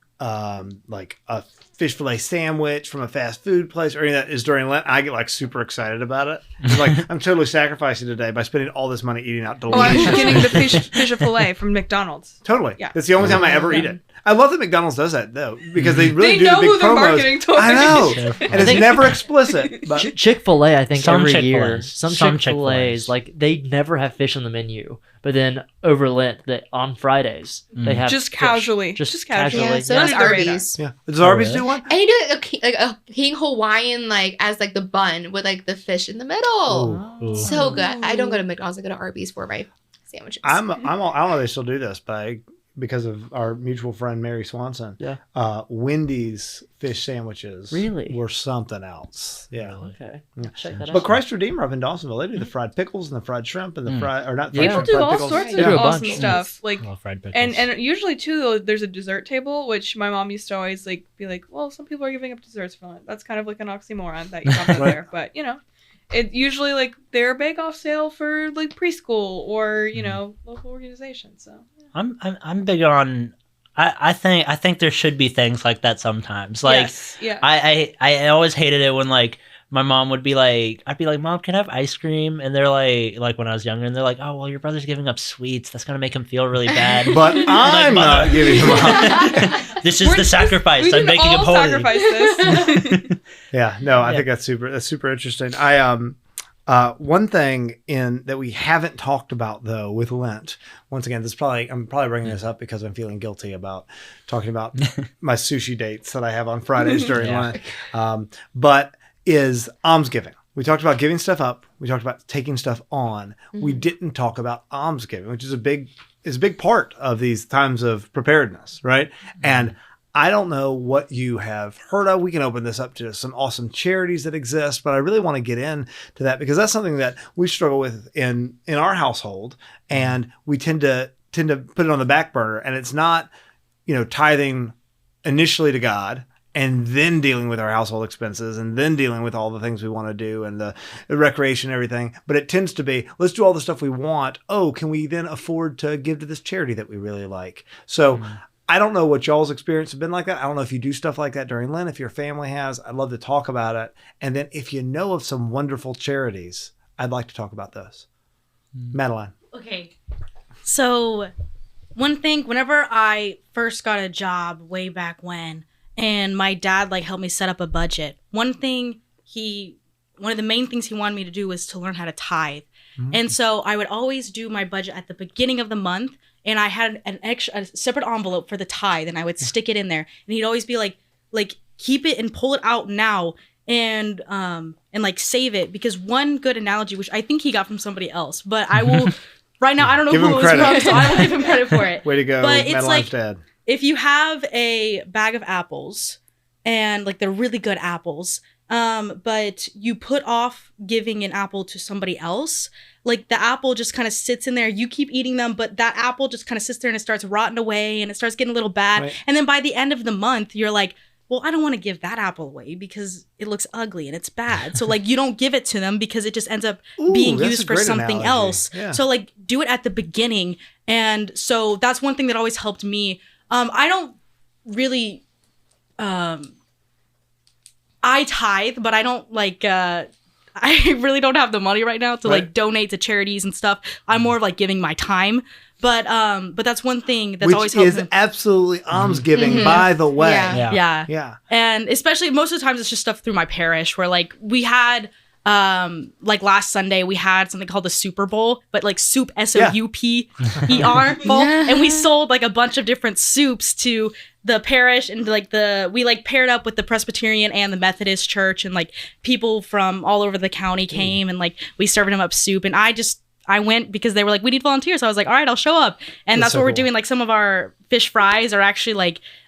like a fish fillet sandwich from a fast food place or any of that is during Lent. I get like super excited about it. It's like I'm totally sacrificing today by spending all this money eating out Oh, I'm delicious. getting the fish fillet from McDonald's. Totally. Yeah. That's the only time I ever eat it. I love that McDonald's does that though, because they really do know the big who they're promos. marketing towards. I know, and it's think- never explicit. But Chick-fil-A, I think Some every year, Chick-fil-A's. some Some Chick-fil-A's, Chick-fil-A's. like they never have fish on the menu, but then over Lent, that on Fridays they have Just fish. casually. just casually. casually. Yeah, so yeah. does Under the radar. Arby's. yeah, does Arby's really? do one? And you do a King Hawaiian like as like the bun with like the fish in the middle. Ooh. So good. I don't go to McDonald's. I go to Arby's for my sandwiches. I don't know if they still do this, but because of our mutual friend Mary Swanson. Yeah. Wendy's fish sandwiches Really? were something else. Yeah. Okay. Yeah. Check that out. But Christ Redeemer up in Dawsonville, they do the fried pickles and the fried shrimp and the fried, or not fried Yeah. shrimp, People do fried all pickles. sorts They of do a awesome bunch. stuff. Like, I love fried pickles. and usually too, there's a dessert table, which my mom used to always like be like, well, some people are giving up desserts for Lent. That's kind of like an oxymoron that you have out Right. there, but you know, it usually like they're a bake-off sale for like preschool or local organizations. So I'm big on. I think there should be things like that sometimes. Like yes, yeah. I always hated it when like my mom would be like, I'd be like, Mom, can I have ice cream? And they're like when I was younger, and they're like, oh well, your brother's giving up sweets. That's gonna make him feel really bad. But I'm not giving him up. This is the sacrifice. I'm making him holy. Sacrifice this. Yeah, no, I think that's super interesting. One thing that we haven't talked about though with Lent, once again, I'm probably bringing this up because I'm feeling guilty about talking about my sushi dates that I have on Fridays during Lent, but is almsgiving. We talked about giving stuff up. We talked about taking stuff on. Mm-hmm. We didn't talk about almsgiving, which is a big part of these times of preparedness, right? Mm-hmm. And I don't know what you have heard of. We can open this up to some awesome charities that exist, but I really want to get into that because that's something that we struggle with in our household, and we tend to put it on the back burner. And it's not, tithing initially to God and then dealing with our household expenses and then dealing with all the things we want to do and the recreation and everything. But it tends to be, let's do all the stuff we want. Oh, can we then afford to give to this charity that we really like? So I don't know what y'all's experience has been like that. I don't know if you do stuff like that during Lent, if your family has. I'd love to talk about it. And then if you know of some wonderful charities, I'd like to talk about those. Madeline. Okay. So one thing, whenever I first got a job way back when, and my dad helped me set up a budget, one of the main things he wanted me to do was to learn how to tithe. Mm-hmm. And so I would always do my budget at the beginning of the month. And I had a separate envelope for the tithe, and I would stick it in there. And he'd always be like, keep it and pull it out now, and save it, because one good analogy, which I think he got from somebody else, but I will right now I don't know who it was from, so I will give him credit for it. Way to go, but it's Madeline's dad. If you have a bag of apples, and they're really good apples, but you put off giving an apple to somebody else, the apple just kind of sits in there. You keep eating them, but that apple just kind of sits there and it starts rotting away and it starts getting a little bad. Right. And then by the end of the month, you're like, well, I don't want to give that apple away because it looks ugly and it's bad. So you don't give it to them because it just ends up being used for something else. Yeah. So do it at the beginning. And so that's one thing that always helped me. I don't really, I tithe, but I don't I really don't have the money right now to donate to charities and stuff. I'm more of giving my time. But that's one thing that's always helped. Which is absolutely almsgiving, by the way. Yeah. And especially most of the times it's just stuff through my parish where we had last Sunday we had something called the Super Bowl, but soup SOUPER bowl, and we sold a bunch of different soups to the parish, and we paired up with the Presbyterian and the Methodist church, and people from all over the county came, and we served them up soup, and I went because they were we need volunteers. So I was like, all right, I'll show up. And that's what we're doing. Some of our fish fries are actually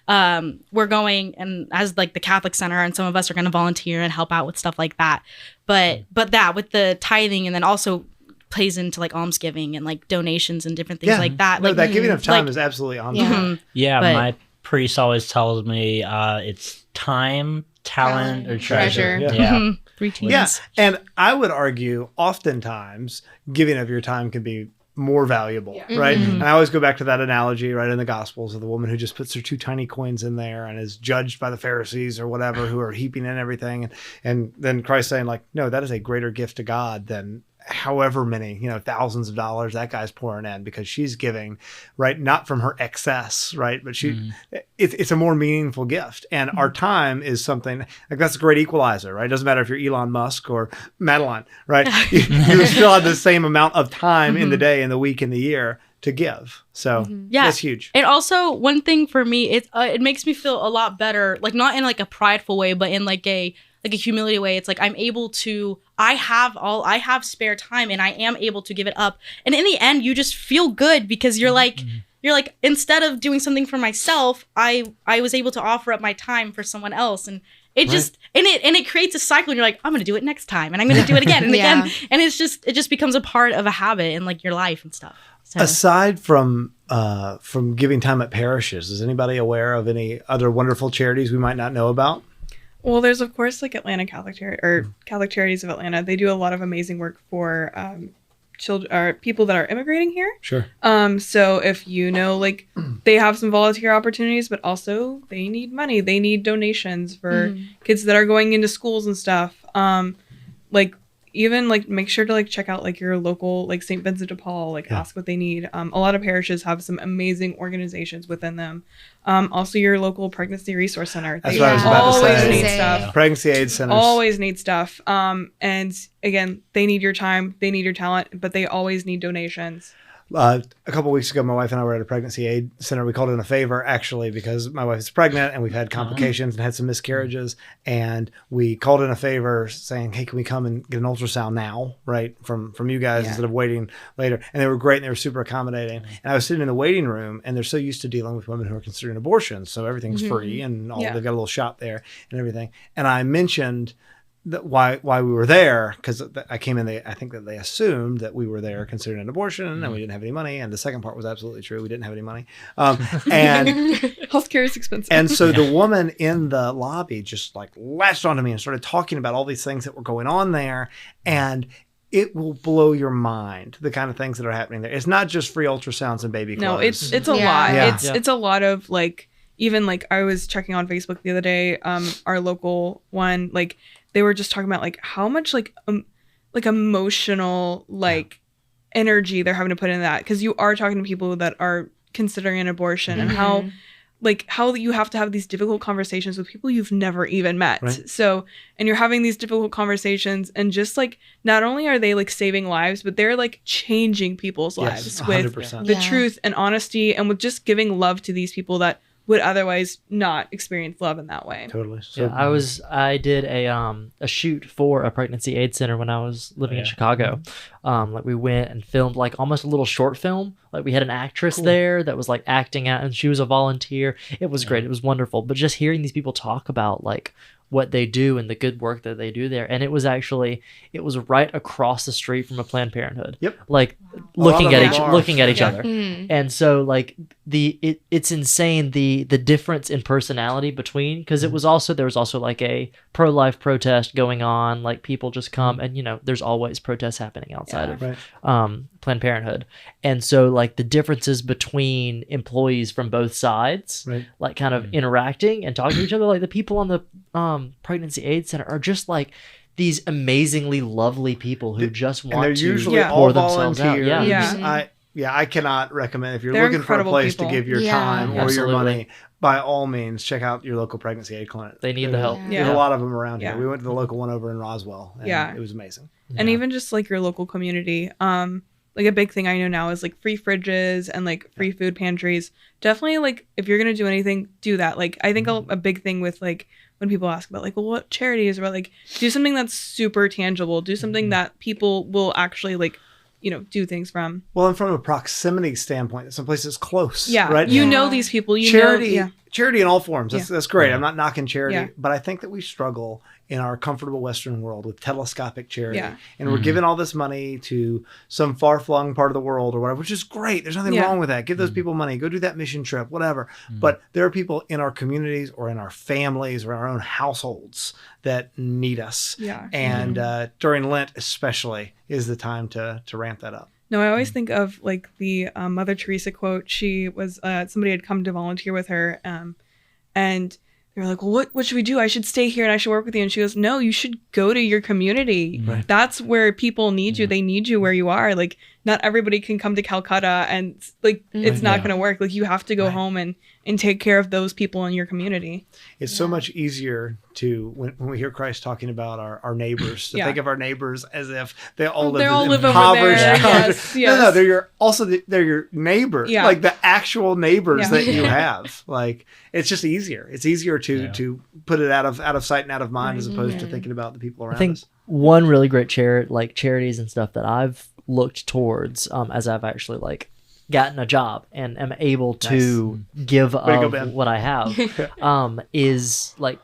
we're going and as the Catholic Center, and some of us are going to volunteer and help out with stuff like that. But that with the tithing, and then also plays into almsgiving and donations and different things like that. No, that giving of time is absolutely almsgiving. Yeah, my priest always tells me it's time, talent, or treasure. Yeah. 3 T's. Yeah, and I would argue oftentimes giving of your time can be more valuable, right? Mm-hmm. And I always go back to that analogy, right, in the Gospels of the woman who just puts her 2 tiny coins in there and is judged by the Pharisees or whatever who are heaping in everything. And then Christ saying no, that is a greater gift to God than however many, thousands of dollars that guy's pouring in, because she's giving, right, not from her excess, right, but it's a more meaningful gift. And our time is something that's a great equalizer, right? It doesn't matter if you're Elon Musk or Madeline, right? you still have the same amount of time in the day, in the week, in the year to give. So that's huge. And also one thing for me, it makes me feel a lot better, not in a prideful way, but in a humility way. It's I'm able to, I have spare time, and I am able to give it up. And in the end, you just feel good because you're instead of doing something for myself, I was able to offer up my time for someone else. And it just, and it creates a cycle, and you're I'm going to do it next time, and I'm going to do it again and again. And it just becomes a part of a habit in your life and stuff. So. Aside from giving time at parishes, is anybody aware of any other wonderful charities we might not know about? Well, there's of course like Atlanta Catholic Catholic Charities of Atlanta. They do a lot of amazing work for children or people that are immigrating here. Sure. So if you know, like, they have some volunteer opportunities, but also they need money. They need donations for kids that are going into schools and stuff. Like, even like make sure to like check out like your local like St. Vincent de Paul, like ask what they need. A lot of parishes have some amazing organizations within them. Also your local pregnancy resource center. That's They what I was about to always say. need stuff. Pregnancy aid centers. Always need stuff. And again, they need your time, they need your talent, but they always need donations. A couple weeks ago, my wife and I were at a pregnancy aid center. We called in a favor, actually, because my wife is pregnant and we've had complications and had some miscarriages. And we called in a favor saying, hey, can we come and get an ultrasound now, right, from you guys instead of waiting later? And they were great and they were super accommodating. And I was sitting in the waiting room and they're so used to dealing with women who are considering abortions. So everything's free and all, they've got a little shop there and everything. And I mentioned why we were there, because I came in, I think that they assumed that we were there considering an abortion and we didn't have any money, and the second part was absolutely true. We didn't have any money, and Healthcare is expensive. and so the woman in the lobby just like latched onto me and started talking about all these things that were going on there, and it will blow your mind, the kind of things that are happening there. It's not just free ultrasounds and baby clothes. It's a lot. Yeah. It's a lot of like, even like I was checking on Facebook the other day, our local one, like they were just talking about like how much like emotional like energy they're having to put in that, because you are talking to people that are considering an abortion and how you have to have these difficult conversations with people you've never even met. Right. So, and you're having these difficult conversations, and just like not only are they like saving lives, but they're like changing people's lives with 100%. the truth and honesty, and with just giving love to these people that would otherwise not experience love in that way. Totally. So I did a shoot for a pregnancy aid center when I was living in Chicago. Like we went and filmed like almost a little short film. Like we had an actress there that was like acting out, and she was a volunteer. It was great. It was wonderful. But just hearing these people talk about like what they do and the good work that they do there, and it was right across the street from a Planned Parenthood. Yep. Like looking at each other. And so like it's insane the difference in personality between, because there was also like a pro-life protest going on, like people just come, and you know there's always protests happening outside of Planned Parenthood, and so like the differences between employees from both sides, like kind of interacting and talking to each other, like the people on the pregnancy aid center are just like these amazingly lovely people who just want they're to usually pour all themselves out. volunteers. I cannot recommend, if you're They're looking for a incredible place people. to give your time or Absolutely. your money, by all means, check out your local pregnancy aid clinic. They need the help. There's a lot of them around here. Yeah. We went to the local one over in Roswell, and it was amazing. And even just like your local community. Like a big thing I know now is like free fridges and like free food pantries. Definitely, like if you're gonna do anything, do that. Like I think a big thing with like when people ask about like, well, what charities, or like do something that's super tangible. Do something that people will actually like, you know, do things from. Well, and from a proximity standpoint, some places close. Yeah, right. You know these people. You charity, know, charity in all forms. That's great. Yeah. I'm not knocking charity, Yeah. but I think that we struggle in our comfortable Western world with telescopic charity, Yeah. and we're giving all this money to some far-flung part of the world or whatever, which is great. There's nothing wrong with that. Give those people money. Go do that mission trip, whatever. But there are people in our communities or in our families or in our own households that need us. Yeah. And during Lent, especially, is the time to ramp that up. No, I always think of like the Mother Teresa quote. She was somebody had come to volunteer with her, and they were like, well, what should we do? I should stay here and I should work with you. And she goes, no, you should go to your community. Right. That's where people need you. They need you where you are. Like, not everybody can come to Calcutta, and like it's not going to work. Like, you have to go home and take care of those people in your community. It's so much easier to, when we hear Christ talking about our neighbors, to think of our neighbors as if they all live in over impoverished there. countries. Yes. No, they're your neighbors, Yeah. like the actual neighbors Yeah. that you have. Like, it's just easier. It's easier to put it out of sight and out of mind, as opposed to thinking about the people around I think us. one really great charities and stuff that I've looked towards as I've actually like gotten a job and am able to give Way to go, of Ben. what I have is like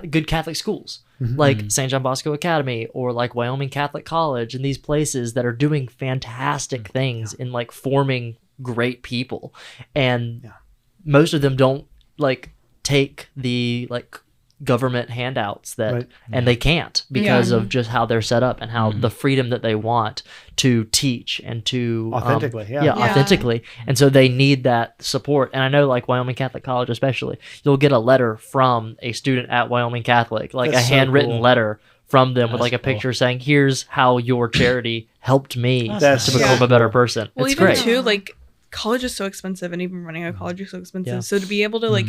good Catholic schools like St. John Bosco Academy or like Wyoming Catholic College, and these places that are doing fantastic things in like forming great people. And most of them don't like take the like government handouts that Right. and they can't because Yeah. of just how they're set up and how the freedom that they want to teach and to Authentically, yeah. Yeah. authentically. And so they need that support. And I know like Wyoming Catholic College especially, you'll get a letter from a student at Wyoming Catholic, like That's a so handwritten cool. letter from them with That's like a cool. picture saying, here's how your charity helped me That's to become so a better person. Well, It's even great. too, like college is so expensive, and even running a college is so expensive. Yeah. So to be able to like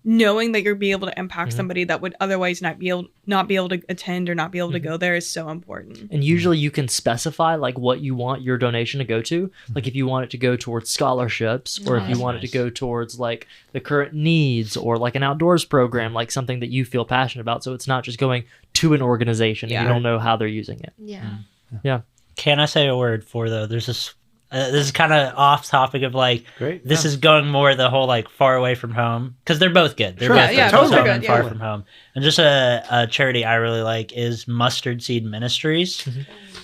knowing that you're be able to impact somebody that would otherwise not be able to attend or not be able to go there is so important. And usually you can specify like what you want your donation to go to. Like if you want it to go towards scholarships or if you want it to go towards like the current needs or like an outdoors program, like something that you feel passionate about. So it's not just going to an organization and you don't know how they're using it. Yeah. Can I say a word for though? There's this is kind of off topic of like Great. this is going more the whole like far away from home because they're both good. They're Sure. both Yeah, good. totally Home good, and yeah. far from home. And just a charity I really like is Mustard Seed Ministries.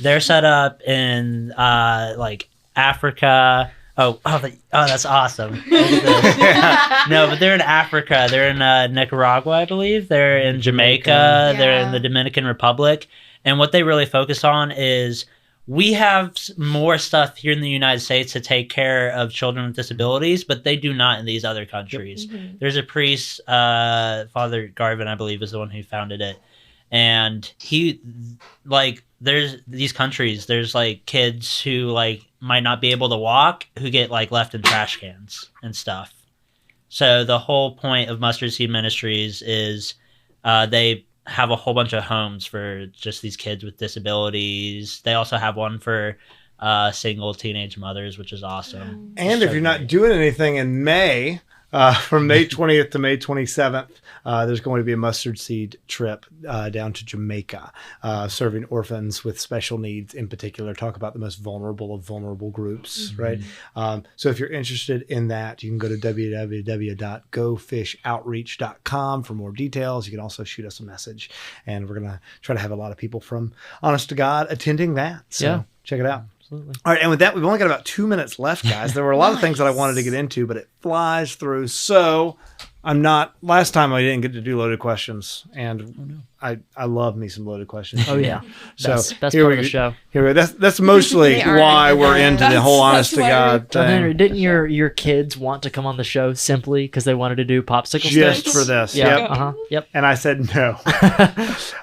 They're set up in like Africa. That's awesome. Look at this. No, but they're in Africa. They're in Nicaragua, I believe. They're in Jamaica. They're in Yeah. the Dominican Republic. And what they really focus on is we have more stuff here in the United States to take care of children with disabilities, but they do not in these other countries. There's a priest, Father Garvin, I believe, is the one who founded it. And he, like, there's these countries, there's like kids who like might not be able to walk who get like left in trash cans and stuff. So the whole point of Mustard Seed Ministries is they have a whole bunch of homes for just these kids with disabilities. They also have one for single teenage mothers, which is awesome. And So if you're not great. doing anything in May, from May 20th to May 27th, there's going to be a mustard seed trip down to Jamaica, serving orphans with special needs in particular. Talk about the most vulnerable of vulnerable groups, right? So if you're interested in that, you can go to www.gofishoutreach.com for more details. You can also shoot us a message, and we're going to try to have a lot of people from Honest to God attending that. So Yeah. check it out. Absolutely. All right, and with that, we've only got about 2 minutes left, guys. There were a lot of things that I wanted to get into, but it flies through. So last time I didn't get to do loaded questions, and I love me some loaded questions. Oh yeah. So Best here part we of the show. Here we go. That's mostly They are why we're into into that. the whole honest to That's why God John Henry, thing. didn't your kids want to come on the show simply because they wanted to do popsicle Just sticks? for this. Yeah. Yep. Yep. And I said no.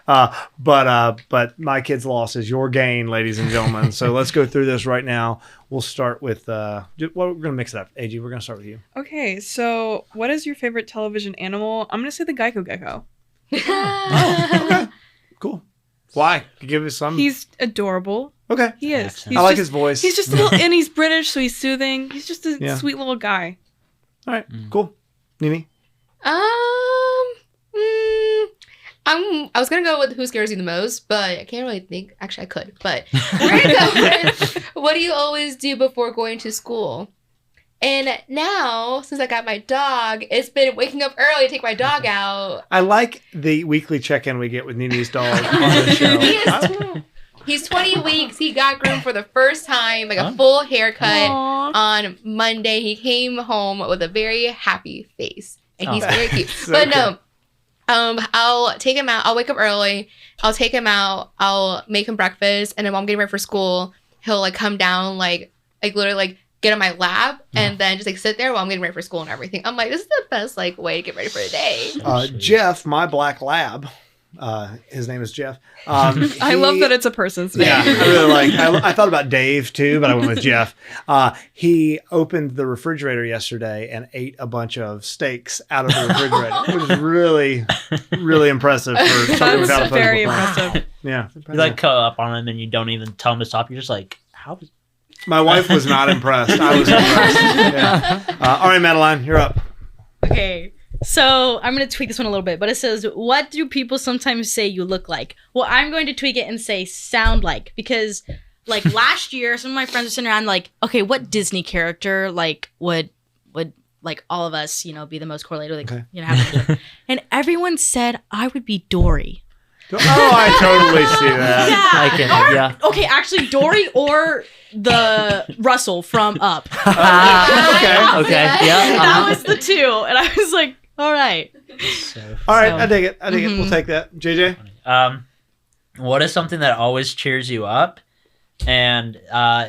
But my kid's loss is your gain, ladies and gentlemen. So let's go through this right now. We'll start with well, we're gonna mix it up. AG, we're gonna start with you. Okay, so what is your favorite television animal? I'm gonna say the Geico Gecko. Okay. Cool. Why? Give us some. He's adorable. Okay. He is. Accent. He's I like just- his voice. He's just a little, and he's British, so he's soothing. He's just a Yeah. sweet little guy. All right. Cool. Nini. I was gonna go with who scares you the most, but I can't really think. Actually, I could, but we're gonna go with what do you always do before going to school? And now, since I got my dog, it's been waking up early to take my dog out. I like the weekly check-in we get with Nini's dog on the show. He is He's 20 weeks. He got groomed for the first time, like a full haircut Aww. on Monday. He came home with a very happy face, and he's Oh. very cute. So but cute. no, I'll take him out. I'll wake up early. I'll take him out. I'll make him breakfast, and then while I'm getting ready for school, he'll like come down, like literally like get on my lap, and then just like sit there while I'm getting ready for school and everything. I'm like, this is the best like way to get ready for the day. Jeff, my black lab, his name is Jeff. I love that it's a person's name. Yeah, I really like. I thought about Dave too, but I went with Jeff. He opened the refrigerator yesterday and ate a bunch of steaks out of the refrigerator, which is really, really impressive for something without a That's very physical thing. impressive. Yeah, You like go up on him and you don't even tell him to stop. You're just like, how? my wife was not impressed. I was impressed. Yeah. All right, Madeline, you're up. Okay. So I'm going to tweak this one a little bit, but it says, what do people sometimes say you look like? Well, I'm going to tweak it and say sound like, because like last year, some of my friends were sitting around like, okay, what Disney character like would like all of us, be the most correlated, like, Okay. have and everyone said I would be Dory. Oh, I totally see that. I can, yeah. Okay, actually Dory or the Russell from Up. Okay. Yeah. That was the two. And I was like, All right. So All right, So- I dig it. We'll Mhm. take that. JJ? what is something that always cheers you up? And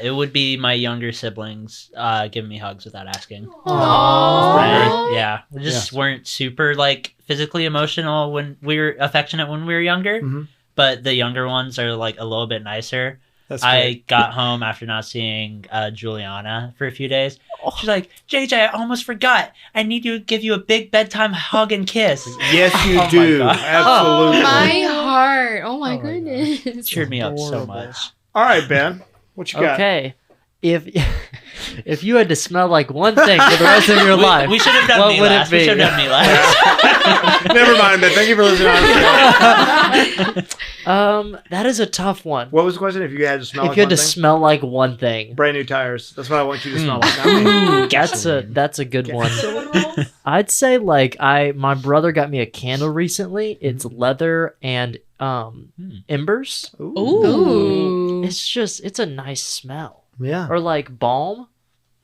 it would be my younger siblings giving me hugs without asking. Aww. Yeah, we just weren't super like physically emotional when we were affectionate when we were younger, Mhm. but the younger ones are like a little bit nicer. That's I great. got home after not seeing Juliana for a few days. She's like, JJ, I almost forgot. I need to give you a big bedtime hug and kiss. Yes, you Oh my do. God. Absolutely. My heart. Oh my Oh my goodness. Cheered me up so Adorable. much. All right, Ben. What you got? Okay. If you had to smell like one thing for the rest of your life, We should have done what me would last. it be? We should have done me last. Never mind, Ben. Thank you for listening. That is a tough one. What was the question? If you had to smell If like you had one to thing? smell like one thing, Brand new tires. That's what I want you to smell like. Not me. Ooh, that's a good one. I'd say like my brother got me a candle recently. It's leather and embers. Ooh. It's a nice smell. Yeah. Or like balm.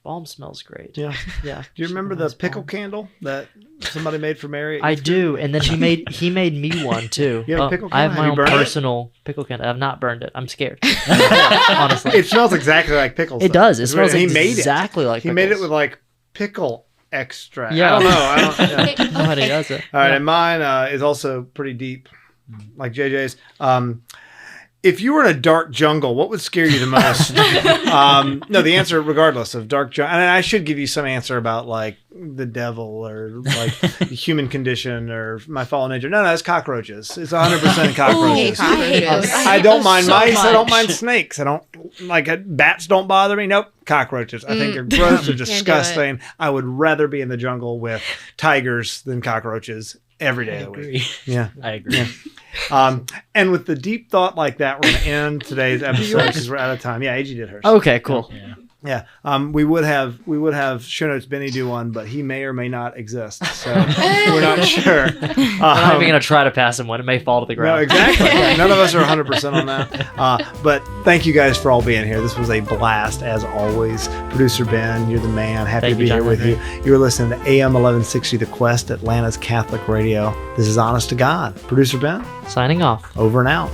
Balm smells great. Yeah. Yeah. Do you remember the pickle candle that somebody made for Mary? I do, and then he made me one too. You have a pickle I have candle? my You own burned it? personal pickle candle. I've not burned it. I'm scared. Honestly, It smells exactly like pickles. it though. does. It It's smells weird. And exactly like He made it pickles. with like pickle extract. Yeah. I don't know. I don't, yeah. I don't know how he does it. All right, Yeah. and mine is also pretty deep, like JJ's. If you were in a dark jungle, what would scare you the most? No, the answer, regardless of dark jungle, and I should give you some answer about like the devil or like the human condition or my fallen nature. No, it's cockroaches. It's 100% cockroaches. I hate those. I don't mind so mice. I don't much. mind snakes. I don't like bats. Don't bother me. Nope. Cockroaches. I think they're gross. They're do it. disgusting. I would rather be in the jungle with tigers than cockroaches every day I of the week. agree. Yeah. I agree. Yeah. And with the deep thought like that, we're going to end today's episode because we're out of time. Yeah, AG did hers. Okay, cool. Yeah. Yeah. We would have show notes Benny do one, but he may or may not exist. So we're not sure. I'm not even gonna try to pass him one. It may fall to the No, ground. exactly. None of us are 100% on that. But thank you guys for all being here. This was a blast as always. Producer Ben, you're the man. Happy Thank to be you, here John with Henry. you. You're listening to AM 1160 The Quest, Atlanta's Catholic Radio. This is Honest to God. Producer Ben, Signing off. over and out.